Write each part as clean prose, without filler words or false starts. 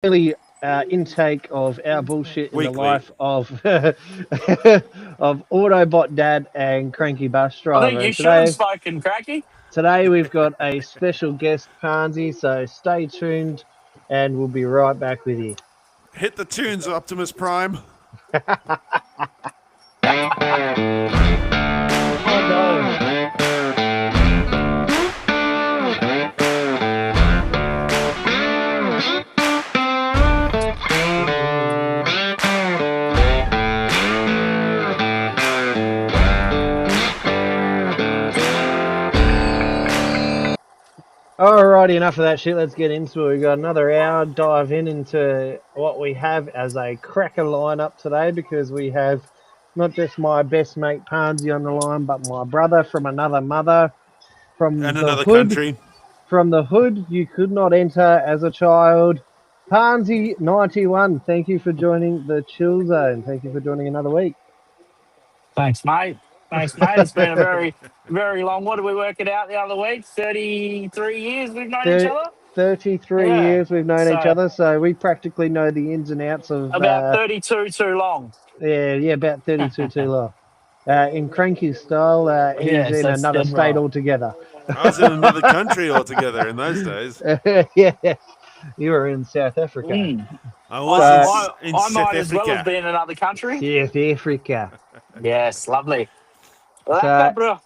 daily intake of our bullshit in the Weekly. life of of Autobot Dad and Cranky Bus I think Driver. you And should have today, spoken, Cracky. today we've got a special guest, Pansy. So stay tuned, and we'll be right back with you. Hit the tunes, Optimus Prime. Oh, no. Alrighty, enough of that shit. Let's get into it. We've got another hour. Dive into what we have as a cracker lineup today because we have not just my best mate Pansy on the line, but my brother from another mother from And the another hood. country. From the hood you could not enter as a child. Pansy 91, thank you for joining the Chill Zone. Thank you for joining another week. Thanks, mate. Thanks, mate. It's been a very, very long. What did we work it out the other week? 33 years we've known each Thir- other? 33 Yeah. years we've known each So other, so we practically know the ins and outs of, about 32 too long. yeah, about 32 too long. In Cranky's style, he's Yes, in that's another dead state right. altogether. I was in another country altogether in those days. Yeah, you were in South Africa. Mm. I I, was in I South might as well have Africa. been in another country. South Africa. Yes, lovely. So, Lekker, bro.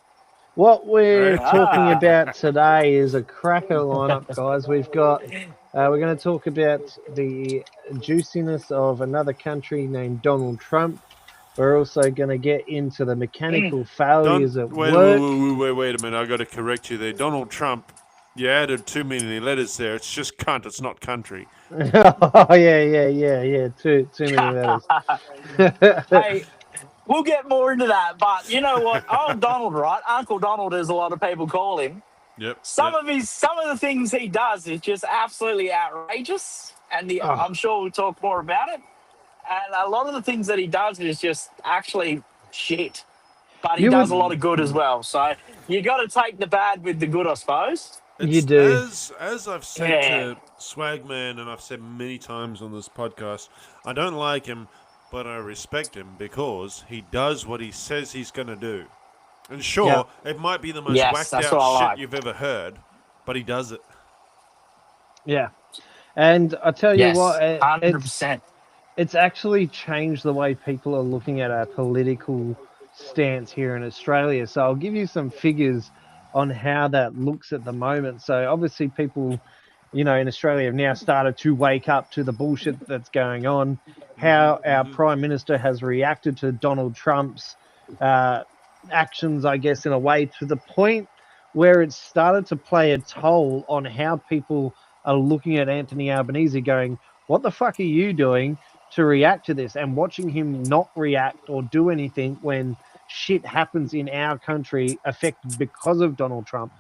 what we're Right. talking Ah. about today is a cracker lineup, guys. We've got, we're going to talk about the juiciness of another country named Donald Trump. We're also going to get into the mechanical failures at Wait work. a minute. I got to correct you there. Donald Trump, you added too many letters there. It's just cunt. It's not country. Oh yeah. Too many letters. Hey, we'll get more into that. But you know what? Old Donald, right? Uncle Donald, as a lot of people call him. Yep. Some of the things he does is just absolutely outrageous, and Oh. I'm sure we'll talk more about it. And a lot of the things that he does is just actually shit, but he You does would- a lot of good as well. So you got to take the bad with the good, I suppose. You do. As I've said Yeah. to Swagman, and I've said many times on this podcast, I don't like him, but I respect him because he does what he says he's going to do. And sure, it might be the most Yes, whacked that's out what I shit like. you've ever heard, but he does it. Yeah, and I tell you Yes, what, 100%. it's actually changed the way people are looking at our political stance here in Australia. So I'll give you some figures on how that looks at the moment. So obviously people, in Australia have now started to wake up to the bullshit that's going on, how our Prime Minister has reacted to Donald Trump's actions, I guess, in a way to the point where it's started to play a toll on how people are looking at Anthony Albanese going, what the fuck are you doing to react to this? And watching him not react or do anything when shit happens in our country affected because of Donald Trump.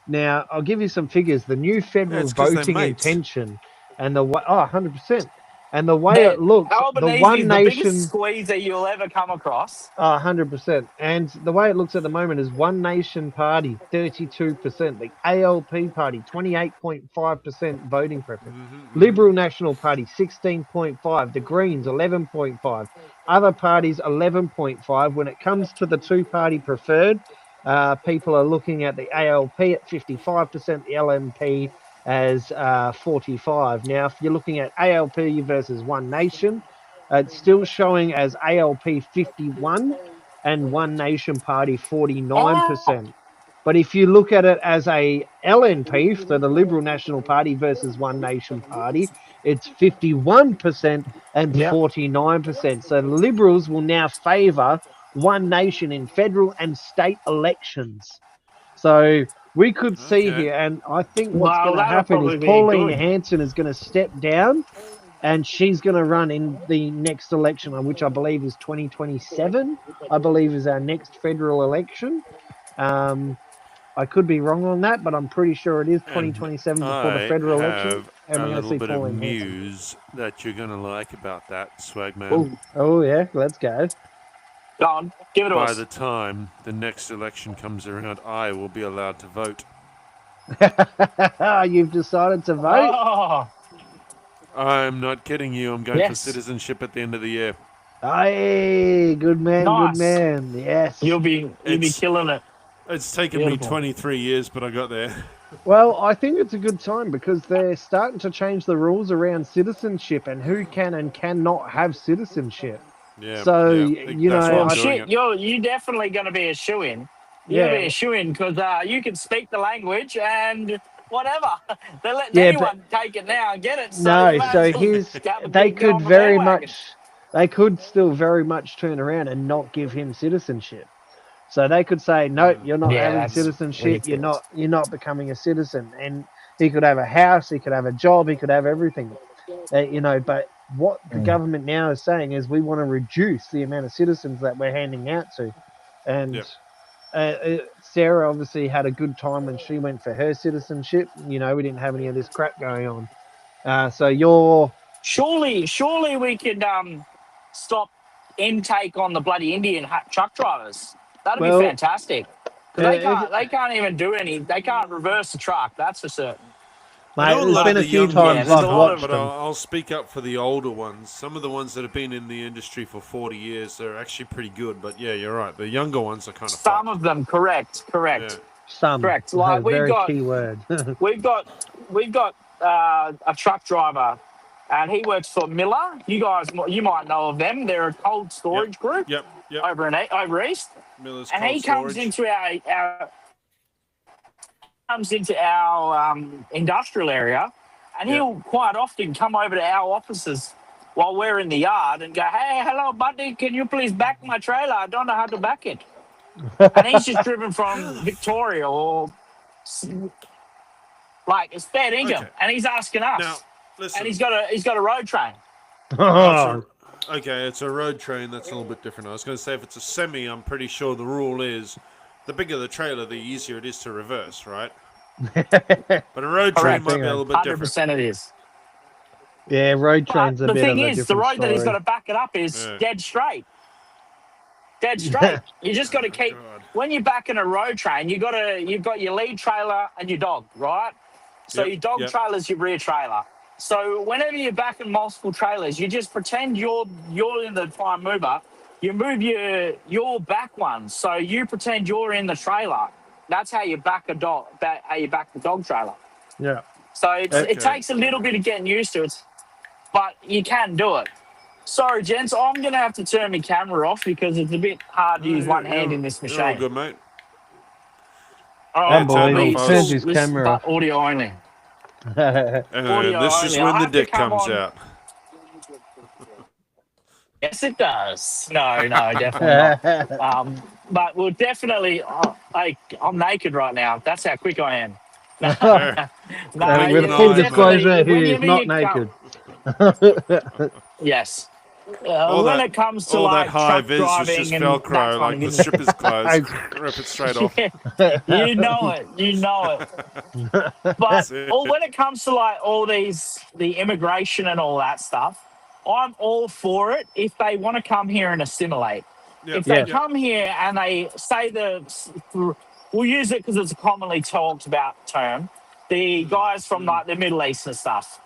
Now, I'll give you some figures. The new federal it's 'cause they're voting mates. intention and the way, 100%. And the way Man, it looks, the Albanese One is the Nation, biggest squeeze that you'll ever come across. 100%. And the way it looks at the moment is One Nation Party, 32%. The ALP Party, 28.5% voting preference. Liberal National Party, 16.5. The Greens, 11.5. Other parties, 11.5. When it comes to the two-party preferred, people are looking at the ALP at 55%, the LNP as 45. Now, if you're looking at ALP versus One Nation, it's still showing as ALP 51 and One Nation Party 49%. But if you look at it as a LNP, so the Liberal National Party versus One Nation Party, it's 51% and Yep. 49%. So the Liberals will now favour One Nation in federal and state elections. So we could see Okay. here, and I think what's Well, going to that'll happen probably is be Pauline good. Hanson is going to step down and she's going to run in the next election, which I believe is 2027. I believe is our next federal election. I could be wrong on that, but I'm pretty sure it is 2027 before the federal election. have And a we're going to little see bit of Pauline Hanson. news that you're going to like about that, Swagman. Ooh, Oh yeah, let's go. go on, give it to By us. the time the next election comes around, I will be allowed to vote. You've decided to vote. Oh, I'm not kidding you. I'm going for Yes. citizenship at the end of the year. Hey, good man, Nice. good man. Yes. You'll be It's- killing it. It's taken Beautiful. me 23 years, but I got there. Well, I think it's a good time because they're starting to change the rules around citizenship and who can and cannot have citizenship. Yeah. So, yeah. you That's know, why Well, I'm doing shit, it. you're definitely going to be a shoe-in. You're going to be Yeah. a shoe-in because you can speak the language and whatever. They're letting Yeah, anyone take it now and get it. So No, you might so as well here's get they go on could the very bandwagon. much they could still very much turn around and not give him citizenship. So they could say, no, you're not Yeah, having that's citizenship. ridiculous. You're not becoming a citizen. And he could have a house, he could have a job, he could have everything. You know, but what the government now is saying is we want to reduce the amount of citizens that we're handing out to. And Yep. Sarah obviously had a good time when she went for her citizenship. You know, we didn't have any of this crap going on. So you're Surely we could stop intake on the bloody Indian truck drivers. That'd Well, be fantastic. 'Cause if- they can't even do any. They can't reverse the truck. That's for certain. I mate, know a there's lot been of a the few young times there's I've a lot watched But them. I'll speak up for the older ones. Some of the ones that have been in the industry for 40 years, they're actually pretty good. But yeah, you're right. The younger ones are kind of Some of them, correct. Yeah. Some Correct. Like, we've very got- key word. We've got a truck driver, and he works for Miller. You might know of them. They're a cold storage group Yep. over east. Miller's And Cold he comes Storage. into our industrial area, and Yeah. he'll quite often come over to our offices while we're in the yard and go, "Hey, hello, buddy, can you please back my trailer? I don't know how to back it." And he's just driven from Victoria or like it's fair income, Okay. and he's asking us, Now, listen. and he's got a road train. Oh, Okay, it's a road train. That's a little bit different. I was going to say if it's a semi, I'm pretty sure the rule is the bigger the trailer, the easier it is to reverse, right? But a road train Correct. might be a little bit different. 100% it is. yeah, road But trains a the bit thing of a is, the different road that he's got story. to back it up is Yeah. dead straight. Dead straight. You just got to keep. God. When you're backing a road train, you've got your lead trailer and your dog, right? So Yep, your dog yep. trailer's your rear trailer. So whenever you're backing multiple trailers, you just pretend you're in the prime mover. You move your back one, so you pretend you're in the trailer. That's how you back how you back the dog trailer. Yeah. So it Okay. takes a little bit of getting used to it, but you can do it. Sorry, gents, I'm going to have to turn my camera off because it's a bit hard to use one hand in this You're all machine. good, mate. All That boy, turn he off, turns his this- camera but off. audio only. And Audio this is only. when I'll the have to dick come comes on. out. Yes, it does. No, definitely not. But we'll definitely, I'm naked right now. That's how quick I am. No, Blink With an full eye, disclosure, when he you is not come- naked. Yes. All when that- it comes to All like that high truck vis was driving just and Velcro, that like kind the of strip is closed. Rip it straight off. you know it. But it. when it comes to like the immigration and all that stuff, I'm all for it if they want to come here and assimilate. Yep, If they yep. come here and they say we'll use it because it's a commonly talked about term, the guys from like the Middle East and stuff.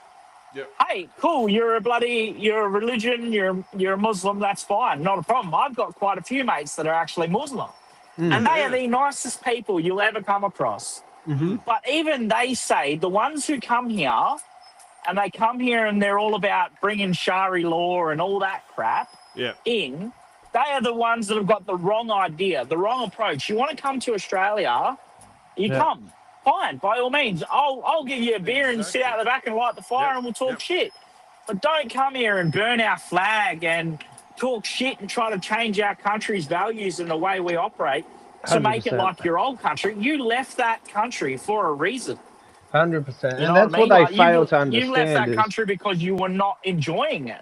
Yep. Hey, cool, you're a religion, you're a Muslim, that's fine, not a problem. I've got quite a few mates that are actually Muslim. And they are the nicest people you'll ever come across. Mhm. But even they say the ones who come here, and they come here and they're all about bringing Shari law and all that crap Yeah. in, they are the ones that have got the wrong idea, the wrong approach. You want to come to Australia, you Yeah. come. Fine, by all means. I'll give you a beer and sit out the back and light the fire Yep, and we'll talk yep. shit. But don't come here and burn our flag and talk shit and try to change our country's values and the way we operate to make it 100%. like your old country. You left that country for a reason. 100%. You And know that's what I mean? what they Like, fail to you left that understand is, country because you were not enjoying it.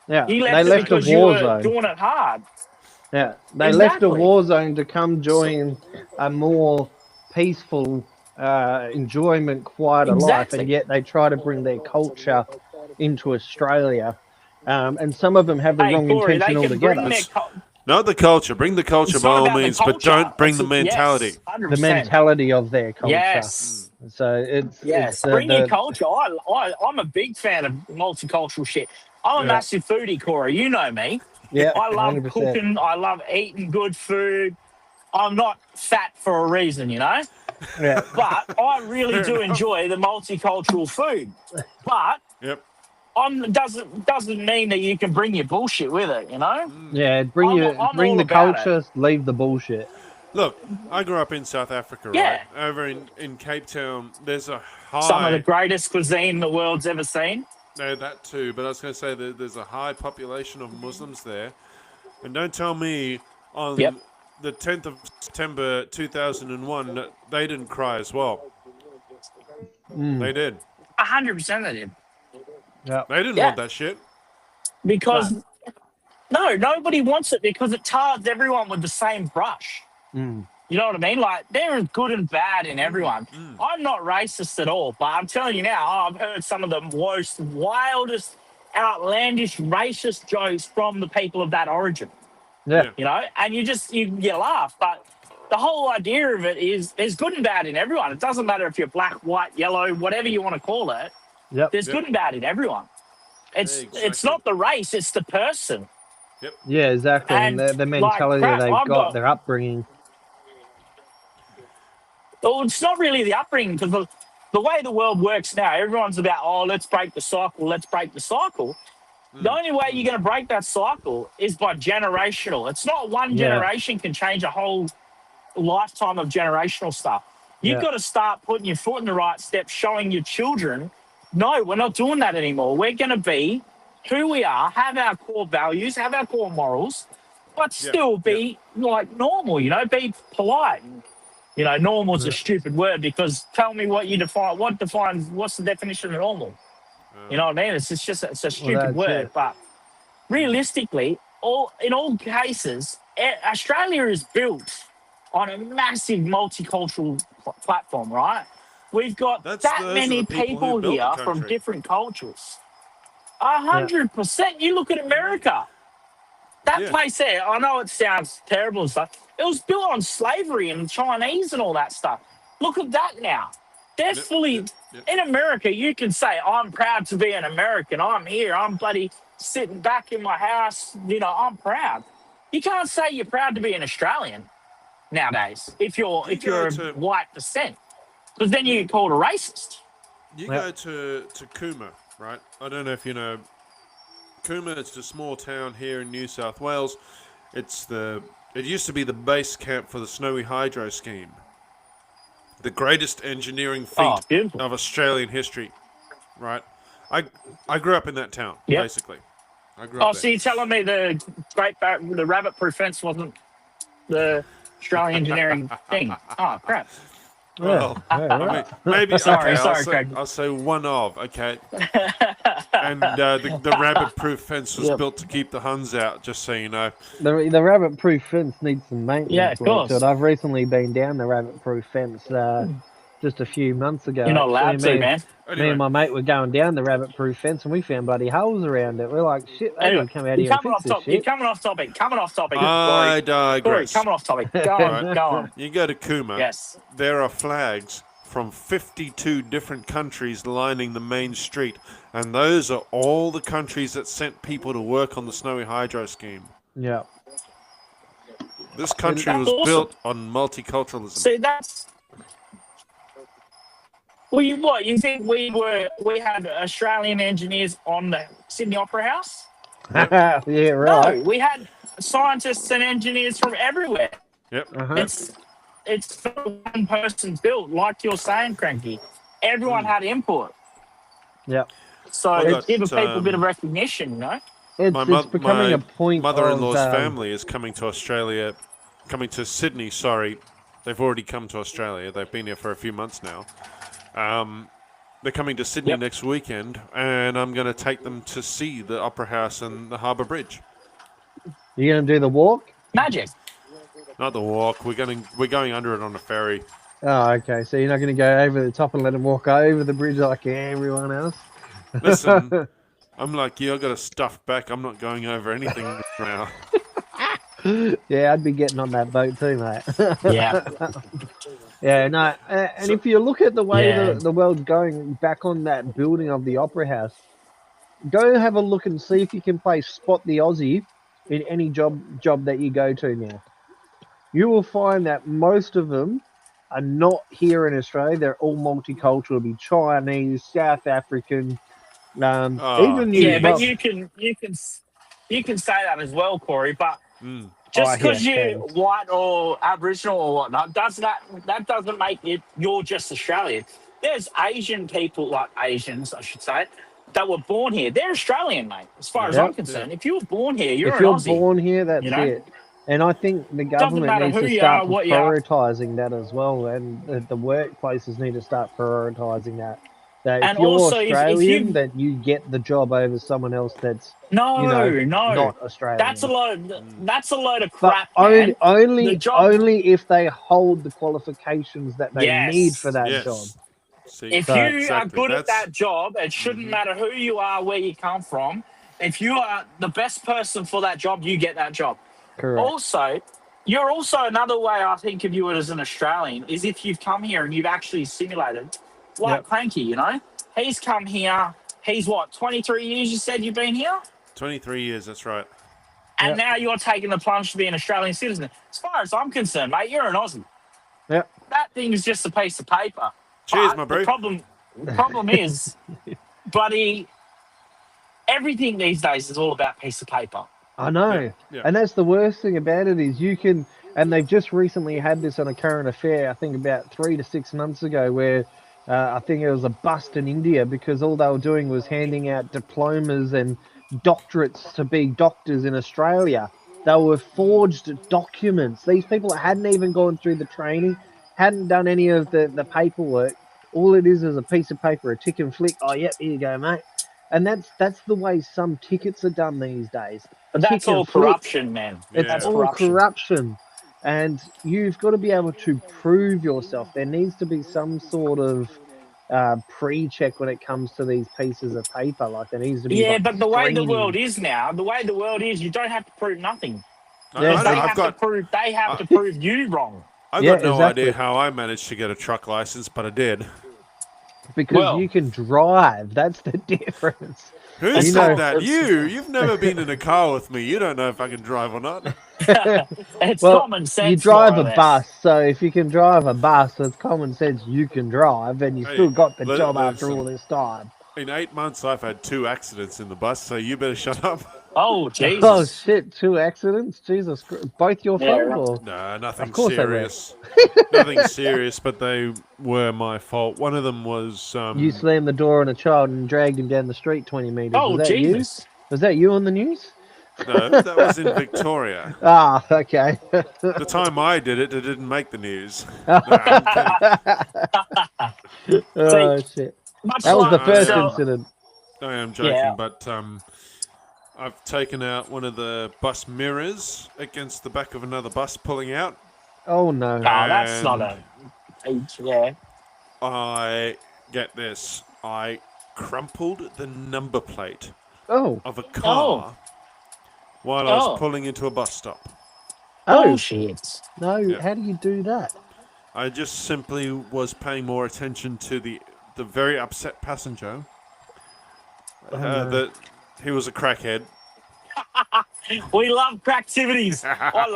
yeah, You they left it left a because you war were zone. doing it hard. Yeah, they left a Exactly. war zone to come join a more peaceful enjoyment, quieter life, Exactly. and yet they try to bring their culture into Australia. And some of them have the Hey, wrong Corey, intention they can bring altogether. their Not the culture. Bring the culture It's by not all about the means, but culture. don't bring the It's- mentality. Yes, 100%. The mentality of their culture. Yes. So it's bring your culture. I'm a big fan of multicultural shit. I'm a massive foodie, Corey. You know me. Yeah, I love 100%. cooking. I love eating good food. I'm not fat for a reason, you know. Yeah, But I really do enjoy the multicultural food. But doesn't mean that you can bring your bullshit with it, you know. yeah. Bring all the about culture, leave the bullshit. Look, I grew up in South Africa, right? Over in Cape Town, there's a high... Some of the greatest cuisine the world's ever seen. No, that too. But I was going to say that there's a high population of Muslims there. And don't tell me on the 10th of September 2001 that they didn't cry as well. They did. 100% they did. Yeah. They didn't want that shit. Because, no, nobody wants it because it tars everyone with the same brush. You know what I mean? Like, there is good and bad in everyone. I'm not racist at all, but I'm telling you now, I've heard some of the most wildest, outlandish, racist jokes from the people of that origin. Yeah. You know, and you laugh, but the whole idea of it is there's good and bad in everyone. It doesn't matter if you're black, white, yellow, whatever you want to call it. Yep. There's good and bad in everyone. It's not the race, it's the person. Yep. Yeah, exactly. And the mentality they've got, their upbringing. Well, it's not really the upbringing because the way the world works now, everyone's about, let's break the cycle, let's break the cycle. The only way you're going to break that cycle is by generational. It's not one generation can change a whole lifetime of generational stuff. You've got to start putting your foot in the right step, showing your children, no, we're not doing that anymore. We're going to be who we are, have our core values, have our core morals, but still be like normal, you know, be polite. You know, normal is a stupid word because tell me what you define. What's the definition of normal? You know what I mean? It's a stupid word. But realistically, in all cases, Australia is built on a massive multicultural platform, right? We've got that many people here from different cultures. 100%. You look at America. That place there, I know it sounds terrible and stuff. It was built on slavery and Chinese and all that stuff. Look at that now. They're fully... In America, you can say, I'm proud to be an American. I'm here. I'm bloody sitting back in my house. You know, I'm proud. You can't say you're proud to be an Australian nowadays if you're a white descent. Because then you get called a racist. You go to Cooma, right? I don't know if you know. Cooma, it's a small town here in New South Wales. It used to be the base camp for the Snowy Hydro scheme. The greatest engineering feat of Australian history, right? I grew up in that town, basically. I grew up there. So you're telling me the rabbit-proof fence wasn't the Australian engineering thing? Oh, crap. Well, I mean, maybe. Sorry, Craig. I'll say one of, okay. And the rabbit-proof fence was built to keep the Huns out, just so you know. The rabbit-proof fence needs some maintenance. Yeah, of course. I've recently been down the rabbit-proof fence just a few months ago. You're not allowed to, man. Anyway. Me and my mate were going down the rabbit-proof fence and we found bloody holes around it. We're like, shit, they anyway, come out here and fix this shit. You're coming off topic. I digress. Corey, coming off topic. Go on, go on. You go to Cooma. Yes. There are flags from 52 different countries lining the main street. And those are all the countries that sent people to work on the Snowy Hydro scheme. Yeah. This country was built on multiculturalism. See, that's... Well, you think we had Australian engineers on the Sydney Opera House? Yeah, right. No, we had scientists and engineers from everywhere. Yep. It's one person built, like you're saying, Cranky. Everyone had input. Yep. So give people a bit of recognition, you know? It's becoming a point. Mother-in-law's family is coming to Australia, coming to Sydney, sorry. They've already come to Australia. They've been here for a few months now. They're coming to Sydney next weekend, and I'm going to take them to see the Opera House and the Harbour Bridge. You going to do the walk? Magic. Not the walk. We're going under it on a ferry. Oh, okay. So you're not going to go over the top and let them walk over the bridge like everyone else? Listen, I'm like you. I got a stuffed back. I'm not going over anything now. Yeah, I'd be getting on that boat too, mate. Yeah. Yeah, no, and So- if you look at the way Yeah. the world's going back on that building of the Opera House, go have a look and see if you can play Spot the Aussie in any job that you go to now. You will find that most of them are not here in Australia. They're all multicultural. It'll be Chinese, South African, Oh, even you. Yeah, but Well, jeez. you can say that as well, Corey. But Mm. just yeah, because you're thanks. white or Aboriginal or whatnot, that doesn't make it you're just Australian. There's Asian people, like Asians, I should say, that were born here. They're Australian, mate. As far Yeah. as I'm Yep. concerned, if you were born here, you're If an you're Aussie. born here, You that's know, it. And I think the doesn't government matter needs who to you start are, what you are. prioritizing that as well, and the workplaces need to start prioritizing that. That if And you're also, if Australian, you that you get the job over someone else that's no, no, not Australian. that's a load of But crap, man. The job, only if they hold the qualifications that they need for yes. that job. Yes. See, If So you are exactly. good at That's that job, it shouldn't matter who you are, where you come from. If you are the best person for that job, you get that job. correct. Also, you're also another way I think of you as an Australian is if you've come here and you've actually simulated, like Yep. Cranky, you know, he's come here. He's what, 23 years? You said you've been here, 23 years. That's right. and Yep. now you're taking the plunge to be an Australian citizen. As far as I'm concerned, mate, you're an Aussie. Yep. That thing is just a piece of paper. Cheers, But my bro. the problem is, buddy, everything these days is all about piece of paper. I know. Yeah, yeah. And that's the worst thing about it is you can, and they've just recently had this on a current affair, I think about 3 to 6 months ago, where I think it was a bust in India because all they were doing was handing out diplomas and doctorates to be doctors in Australia. They were forged documents. These people hadn't even gone through the training, hadn't done any of the paperwork. All it is a piece of paper, a tick and flick. Oh, yep, here you go, mate. And that's the way some tickets are done these days. But that's Tick and all flick. corruption, man. It's Yeah. That's all corruption. And you've got to be able to prove yourself. There needs to be some sort of pre-check when it comes to these pieces of paper. Like there needs to be Yeah, like but the way the screening. world is now, you don't have to prove nothing. Yeah, Because exactly. they have to prove you wrong. I've Yeah, got no exactly. idea how I managed to get a truck license, but I did. Because Well- you can drive. That's the difference. Who You said know- that? You've never been in a car with me. You don't know if I can drive or not. It's Well, common sense. you drive more a or less. bus, so if you can drive a bus with common sense, you can drive, and you Hey, still got the li- job after listen. all this time. In 8 months, I've had 2 accidents in the bus, so you better shut up. Oh, Jesus. Oh shit! 2 accidents. Jesus, both your Yeah, fault? right. Or? No, nothing Of course they were. serious. Nothing serious, but they were my fault. One of them was You slammed the door on a child and dragged him down the street 20 meters. Oh, was that Jesus. you? Was that you on the news? no, that was in Victoria. Ah, okay. The time I did it, it didn't make the news. No, I'm kidding. Oh shit! Much That was the like first yourself- incident. I am joking, Yeah. but I've taken out one of the bus mirrors against the back of another bus pulling out. Oh no! No, that's And- not a. Yeah. I get this. I crumpled the number plate Oh, of a car while I Oh. was pulling into a bus stop. oh shit. no! Yeah. How do you do that? I just simply was paying more attention to the very upset passenger. no. That he was a crackhead. We love cracktivities. I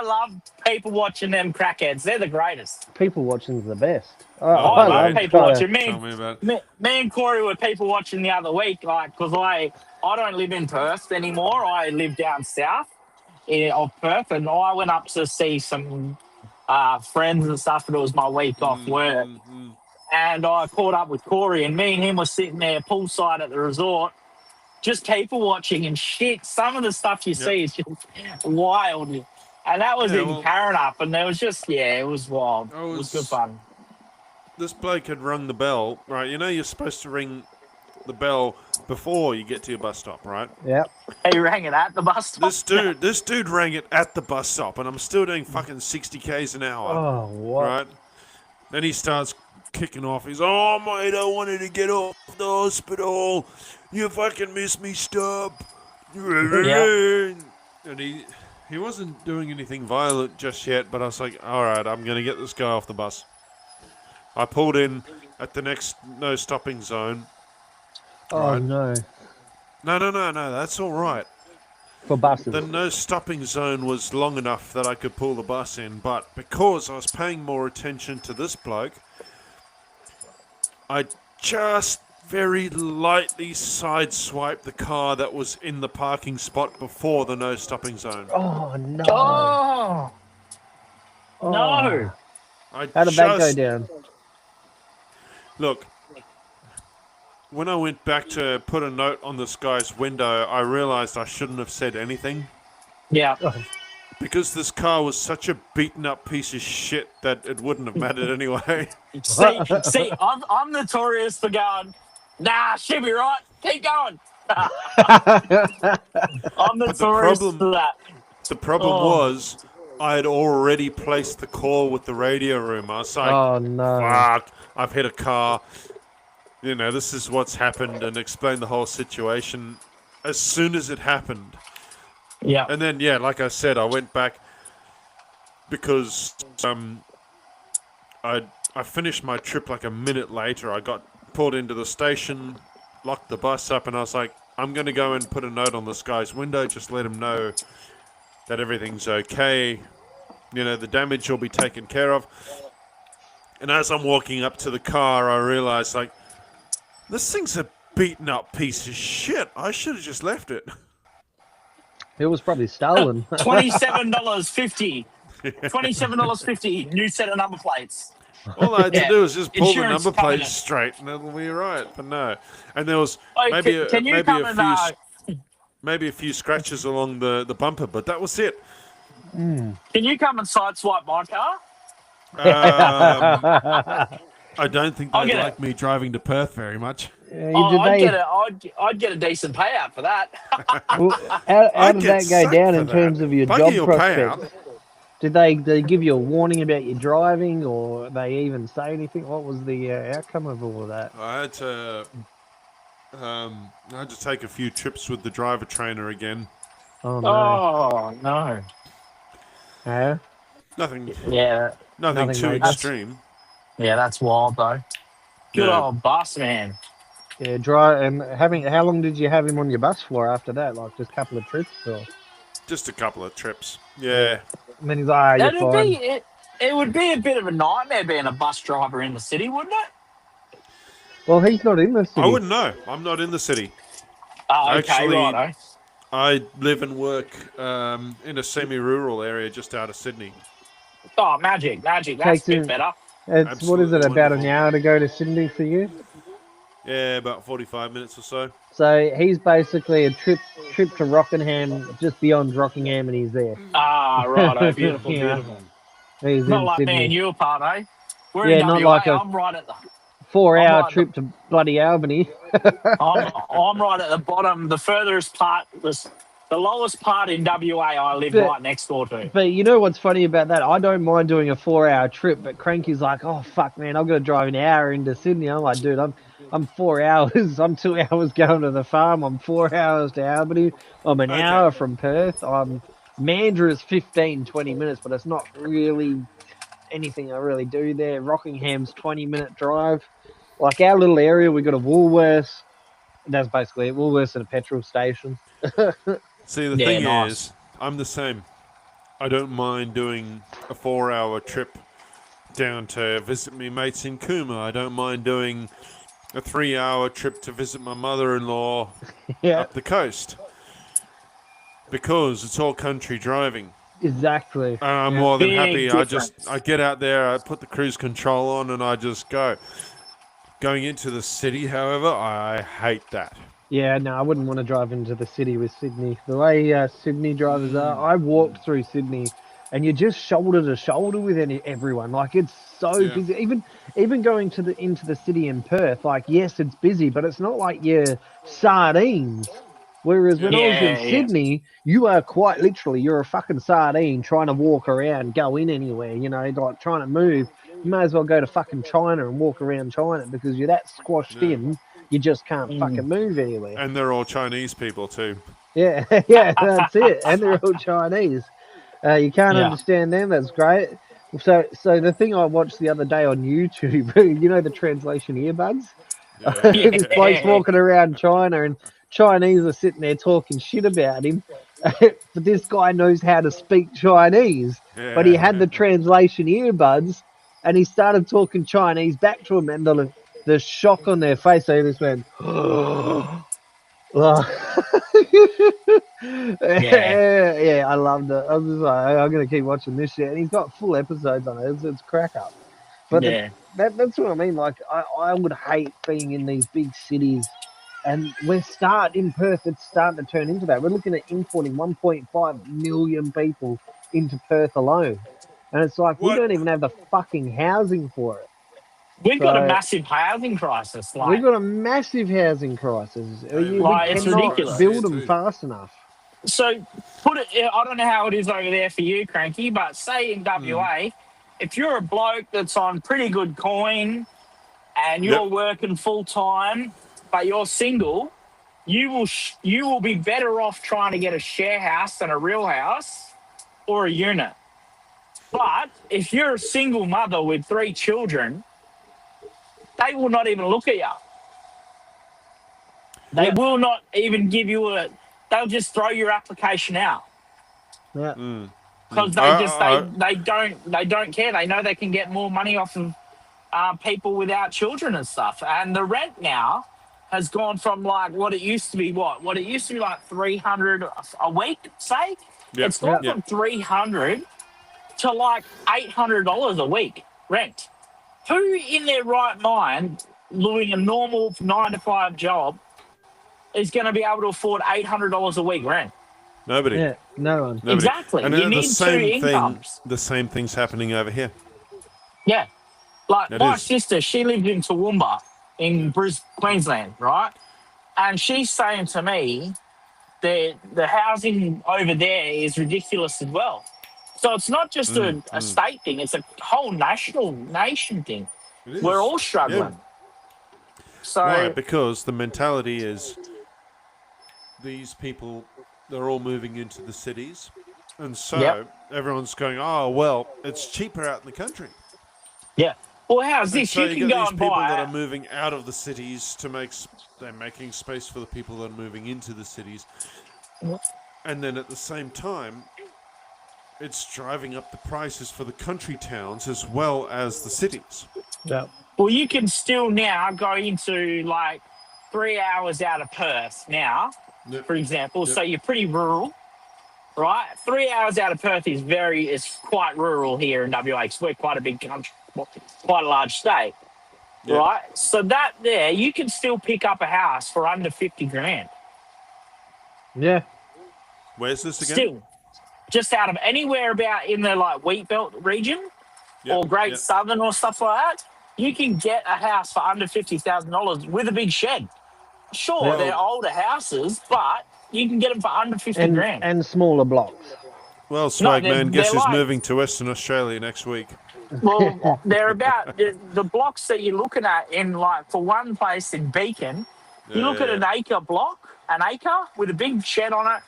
love people watching them crackheads. They're the greatest. People watching's the best. I I love know. people try to- watching. Tell me about it. Me and Corey were people watching the other week, like, because I don't live in Perth anymore. I live down south of Perth, and I went up to see some friends and stuff, and it was my week off work. Mhm. And I caught up with Corey, and me and him were sitting there poolside at the resort, just people watching and shit. Some of the stuff you see is just wild. And that was Yeah, in well- Karrinyup, and there was just, it was wild. I It was was- good fun. This bloke had rung the bell, right? You know you're supposed to ring the bell before you get to your bus stop, right? Yep. He rang it at the bus stop. This dude rang it at the bus stop, and I'm still doing fucking 60 k's an hour, Oh, what? right? Then he starts kicking off. He's, oh mate, I wanted to get off the hospital. You fucking missed me stop. Yeah. And he wasn't doing anything violent just yet, but I was like, all right, I'm gonna get this guy off the bus. I pulled in at the next no stopping zone. Oh Right. no. No, that's all right. For buses. The no stopping zone was long enough that I could pull the bus in, but because I was paying more attention to this bloke, I just very lightly sideswiped the car that was in the parking spot before the no stopping zone. Oh no. Oh, Oh. no. I How did that go down? Look, when I went back to put a note on this guy's window, I realized I shouldn't have said anything. Yeah. Because this car was such a beaten up piece of shit that it wouldn't have mattered anyway. See, I'm notorious for going, nah, she'll be right. Keep going. I'm notorious for that. The problem was, I had already placed the call with the radio room. I was like, Oh no. fuck, I've hit a car. You know, this is what's happened, and explain the whole situation as soon as it happened. Yeah. And then, yeah, like I said, I went back because I finished my trip like a minute later. I got pulled into the station, locked the bus up, and I was like, I'm going to go and put a note on this guy's window, just let him know that everything's okay. You know, the damage will be taken care of. And as I'm walking up to the car, I realized, like, this thing's a beaten up piece of shit. I should have just left it. It was probably stolen. $27.50. $27.50. New set of number plates. All I had to do was just pull the Insurance number covered plate it. straight, and it'll be right. But no, and there was Oh, maybe can you come and, maybe a few scratches along the bumper, but that was it. can you come and sideswipe my car? I don't think I'll they'd get like me driving to Perth very much. I'd get a decent payout for that. Well, how did that go down in terms of your job prospects? Did they give you a warning about your driving, or they even say anything? What was the outcome of all of that? I had to take a few trips with the driver trainer again. Oh no. Oh, no. Yeah. Nothing Yeah. Nothing too major. extreme. Yeah, that's wild, though. Good Yeah. old bus, man. Yeah, dry. And how long did you have him on your bus for after that? Like just a couple of trips, or? Just a couple of trips. Yeah. And then he's like, "Ah, you're fine." It would be a bit of a nightmare being a bus driver in the city, wouldn't it? Well, he's not in the city. I wouldn't know. I'm not in the city. Oh, okay, Actually, righto. I live and work in a semi-rural area just out of Sydney. Oh, magic. That's a Takes bit him- better. It's what is it? Absolutely About an wonderful. hour to go to Sydney for you. Yeah, about 45 minutes or so. So he's basically a trip to Rockingham, just beyond Rockingham, and he's there. Ah, righto. Beautiful, Yeah. beautiful. He's Not in like Sydney. me and you apart, eh? We're Yeah, in not WA. like a- I'm right at the 4-hour right, trip to bloody Albany. I'm right at the bottom, the furthest part, the lowest part in WA I live But- right next door to. But you know what's funny about that? I don't mind doing a 4-hour trip, but Cranky's like, "Oh fuck, man, I've got to drive an hour into Sydney." I'm like, "Dude, I'm 4 hours. I'm 2 hours going to the farm. I'm 4 hours to Albany. I'm an Okay. hour from Perth. Mandurah is 15-20 minutes, but it's not really anything I really do there. Rockingham's 20-minute drive. Like our little area, we got a Woolworths. That's basically it. Woolworths and a petrol station. See, the Yeah, thing nice. is, I'm the same. I don't mind doing a 4-hour trip down to visit my mates in Cooma. I don't mind doing a 3-hour trip to visit my mother-in-law Yeah, up the coast. Because it's all country driving. exactly. And I'm Yeah. more than Big happy. difference. I get out there, I put the cruise control on, and I just go. Going into the city, however, I hate that. Yeah, no, I wouldn't want to drive into the city with Sydney. The way Sydney drivers are, I walked through Sydney, and you're just shoulder to shoulder with everyone. Like it's so Yeah. busy. Even going into the city in Perth, like yes, it's busy, but it's not like you're sardines. Whereas when I was in Yeah, yeah. Sydney, you are quite literally you're a fucking sardine trying to walk around, go in anywhere. You know, like trying to move. You may as well go to fucking China and walk around China because you're that squashed Yeah. in. You just can't fucking move anywhere. And they're all Chinese people, too. Yeah, yeah, that's it. And they're all Chinese. You can't Yeah. understand them. That's great. So the thing I watched the other day on YouTube, you know, the translation earbuds. Yeah, This bloke's walking around China, and Chinese are sitting there talking shit about him. But this guy knows how to speak Chinese, but he had the translation earbuds, and he started talking Chinese back to him, and the shock on their face, they just went, yeah, I loved it. I was just like, I'm gonna keep watching this shit, and he's got full episodes on it. It's crack up. But Yeah. that's what I mean. Like, I would hate being in these big cities, and in Perth, it's starting to turn into that. We're looking at importing 1.5 million people into Perth alone, and it's like we What? don't even have the fucking housing for it. We've got a So- massive housing crisis. We've Like, got a massive housing crisis. We Like, it's cannot ridiculous. build them Too. fast enough. so put it. I don't know how it is over there for you, Cranky, but say in WA, if you're a bloke that's on pretty good coin and you're Yep. working full time, but you're single, you will be better off trying to get a share house than a real house or a unit. But if you're a single mother with 3 children, they will not even look at you. They Yeah. will not even give you they'll just throw your application out Yeah. because they don't care. They know they can get more money off of people without children and stuff. And the rent now has gone from like what it used to be like 300 a week, say. Yep. It's gone Yep. from 300 to like $800 a week rent. Who in their right mind, doing a normal 9 to 5 job, is going to be able to afford $800 a week rent? Nobody. Yeah. No one. Nobody. Exactly. And You the need same two thing. incomes. The same thing's happening over here. Yeah. Like It my is. sister, she lived in Toowoomba in Queensland, right? And she's saying to me that the housing over there is ridiculous as well. So it's not just a state thing; it's a whole nation thing. It is. We're all struggling. So Why? Because the mentality is these people, they're all moving into the cities. And so Yep. everyone's going, oh, well, it's cheaper out in the country. yeah. Well, how's And this? so You you can get go these and people buy. that are moving out of the cities to they're making space for the people that are moving into the cities. And then at the same time, it's driving up the prices for the country towns as well as the cities. Yeah. Well, you can still now go into like 3 hours out of Perth now, Yep. for example. Yep. So you're pretty rural, right? 3 hours out of Perth is quite rural here in WA. 'Cause we're quite a big country, quite a large state, Yep. right? So that there, you can still pick up a house for under 50 grand. Yeah. Where's this again? Still, just out of anywhere about in the like wheat belt region Yep. or Great Yep. Southern or stuff like that, you can get a house for under $50,000 with a big shed. Sure, Well- they're older houses, but you can get them for under 50 grand. And smaller blocks. Well, Swag they're- Man, guess they're who's like- moving to Western Australia next week? Well, they're about the blocks that you're looking at in like for one place in Beacon. You look at an acre block, with a big shed on it,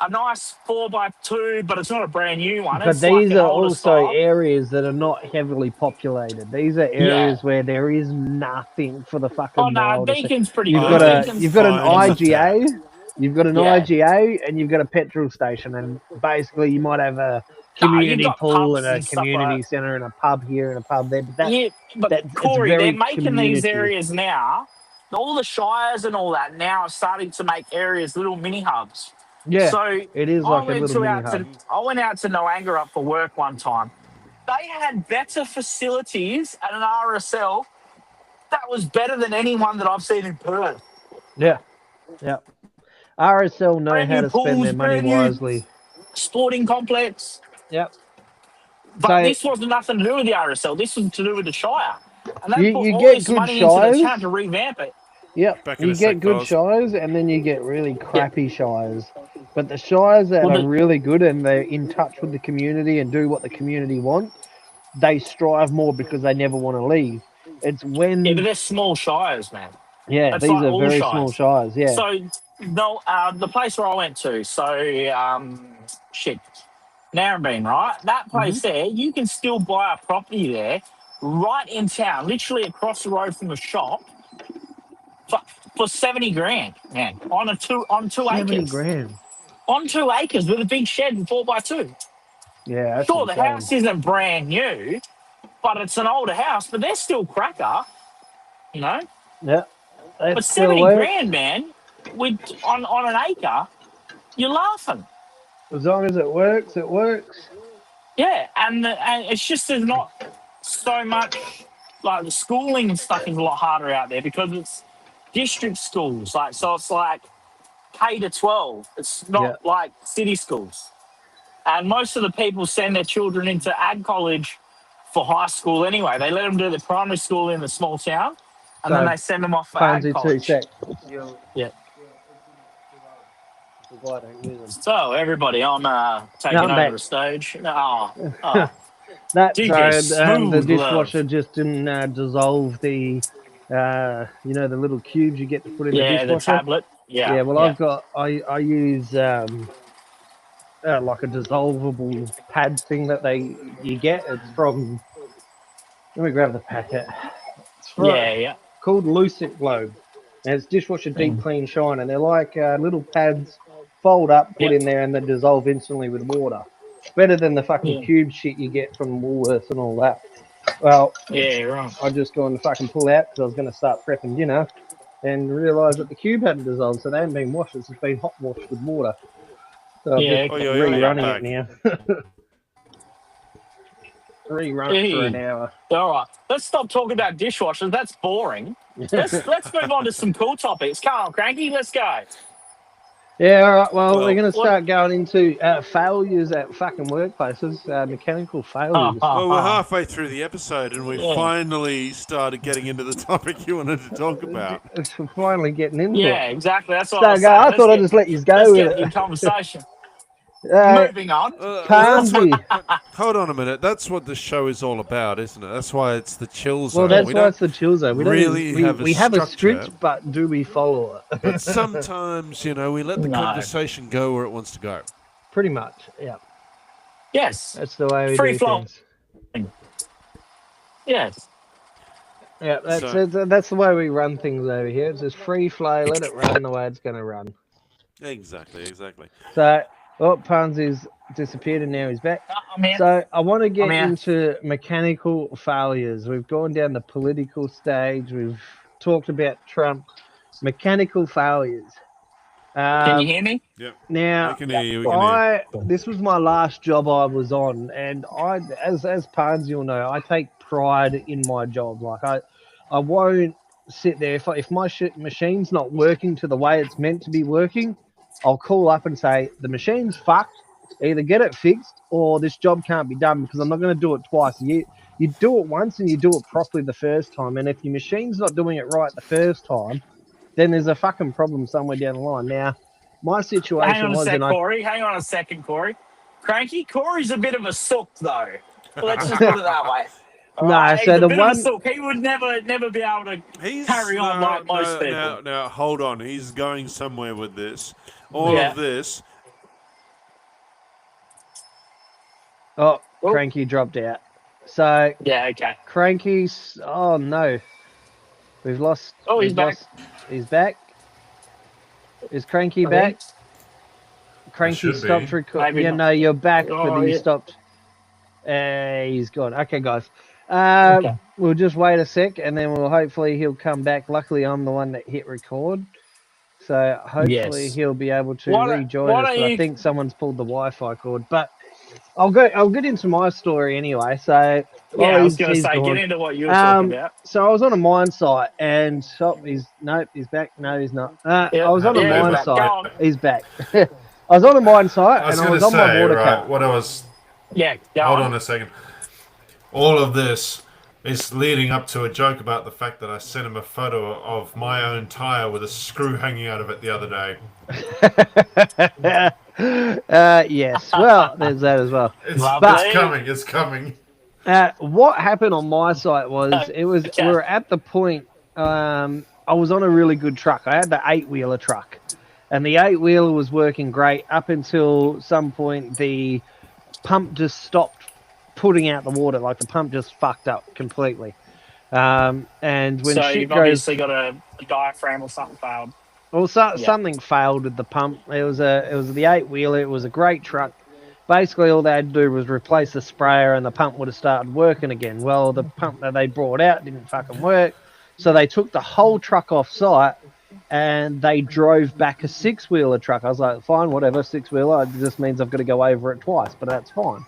a nice 4x2, but it's not a brand new one. But It's like these an are older also style. areas that are not heavily populated. These are areas where there is nothing for the fucking Oh no, world to see. Beacon's pretty You've good. got a Beacon's you've got an fine. IGA, you've got an Yeah. IGA, and you've got a petrol station, and basically you might have a community got pool pubs and a and stuff like community that. centre and a pub here and a pub there. But Yeah, but it's Corey, very they're making these community. areas now. All the shires and all that now are starting to make areas little mini hubs. yeah, So it is like a little mini hub. I went out to Noanga up for work one time. They had better facilities at an RSL that was better than anyone that I've seen in Perth. Yeah, yeah. RSL know Brand how new to spend their pools, money brand new- wisely. Sporting complex. Yep. But So- this wasn't nothing to do with the RSL. This was to do with the Shire. And they You- put you all get this good money into the shires. town to revamp it. Yep, Back in you a get sec, good fellas. shires and then you get really crappy shires. But the shires that Well, are really good and they're in touch with the community and do what the community want, they strive more because they never want to leave. It's when Yeah, but they're small shires, man. yeah, it's these like are all very shires. small shires. Yeah, So, no, the place where I went to, Narrabeen, right? That place there, you can still buy a property there, right in town, literally across the road from the shop, for 70 grand, man, on 2 70 acres. grand. On 2 acres with a big shed and 4x2. Yeah, that's Sure, the insane. house isn't brand new, but it's an older house, but they're still cracker, you know? Yeah. But 70 grand, man, with on an acre, you're laughing. As long as it works, it works. Yeah, and it's just there's not so much, like the schooling and stuff is a lot harder out there because it's district schools, like so it's like K to 12. It's not like city schools, and most of the people send their children into ag college for high school anyway. They let them do their primary school in the small town, and then they send them off for ag college. Yeah. So everybody, I'm taking over the stage. That's the dishwasher love. just didn't dissolve the, the little cubes you get to put in the dishwasher. The tablet. Yeah. Yeah. Well, I use like a dissolvable pad thing that you get. It's from. Let me grab the packet. It's called Lucid Globe. And it's dishwasher deep clean shine, and they're like little pads, fold up, put in there, and they dissolve instantly with water. Better than the fucking cube shit you get from Woolworths and all that. Well, right. I just gone to fucking pull out because I was going to start prepping dinner, and realised that the cube hadn't dissolved, so they hadn't been washed. It's just been hot washed with water. So I'm just rerunning it now. Rerun it for an hour. All right, let's stop talking about dishwashers. That's boring. Let's move on to some cool topics. Come on, Cranky, let's go. Yeah, all right. Well, we're going to start going into failures at fucking workplaces, mechanical failures. Well, we're halfway through the episode, and we finally started getting into the topic you wanted to talk about. It's finally getting into it. Yeah, exactly. That's what I thought I'd just let you go let's with get it. the conversation. Moving on. Pansy. Hold on a minute. That's what the show is all about, isn't it? That's why it's the chill zone. Well, that's why it's the chill zone. We really we have a script, but do we follow it? But sometimes, we let the conversation go where it wants to go. Pretty much, yeah. Yes. That's the way we Free do flow. things. Yes. Yeah, that's the way we run things over here. It's just free flow. Let it run the way it's going to run. Exactly. So. Oh, Pansy's disappeared and now he's back. So I want to get into mechanical failures. We've gone down the political stage. We've talked about Trump. Mechanical failures. Can you hear me? Yeah. Now, I can hear you. This was my last job I was on, and as Pansy will know, I take pride in my job. Like I won't sit there if my machine's not working to the way it's meant to be working. I'll call up and say, the machine's fucked. Either get it fixed or this job can't be done because I'm not going to do it twice. You do it once and you do it properly the first time. And if your machine's not doing it right the first time, then there's a fucking problem somewhere down the line. Now, my situation Hang on a second, Corey. Cranky, Corey's a bit of a sook, though. Let's just put it that way. So the one he would never be able to carry on like most people. Now, hold on. He's going somewhere with this. All of this. Oh, Cranky dropped out. So okay. Cranky's. Oh no, we've lost. Oh, he's back. He's back. Is Cranky back? Cranky stopped recording. Yeah, no, you're back, but he stopped. He's gone. Okay, guys. We'll just wait a sec, and then hopefully he'll come back. Luckily, I'm the one that hit record, so hopefully he'll be able to rejoin us. But I think someone's pulled the Wi-Fi cord. But I'll get into my story anyway. So I was going to say, get into what you were talking about. So I was on a mine site, and he's back. No, he's not. I was on a mine site. He's back. I was on a mine site, and I was on my water car. What I was. Yeah. Hold on a second. All of this is leading up to a joke about the fact that I sent him a photo of my own tire with a screw hanging out of it the other day. Yes. Well, there's that as well. It's coming. What happened on my site was we were at the point. I was on a really good truck. I had the 8-wheeler truck, and the 8-wheeler was working great up until some point. The pump just stopped putting out the water. Like the pump just fucked up completely. And when So shit you've goes, obviously got a diaphragm or something failed. well, something failed with the pump. It was the 8-wheeler. It was a great truck. Basically, all they had to do was replace the sprayer, and the pump would have started working again. Well, the pump that they brought out didn't fucking work, so they took the whole truck off site, and they drove back a 6-wheeler truck. I was like, fine, whatever, 6-wheeler. It just means I've got to go over it twice, but that's fine.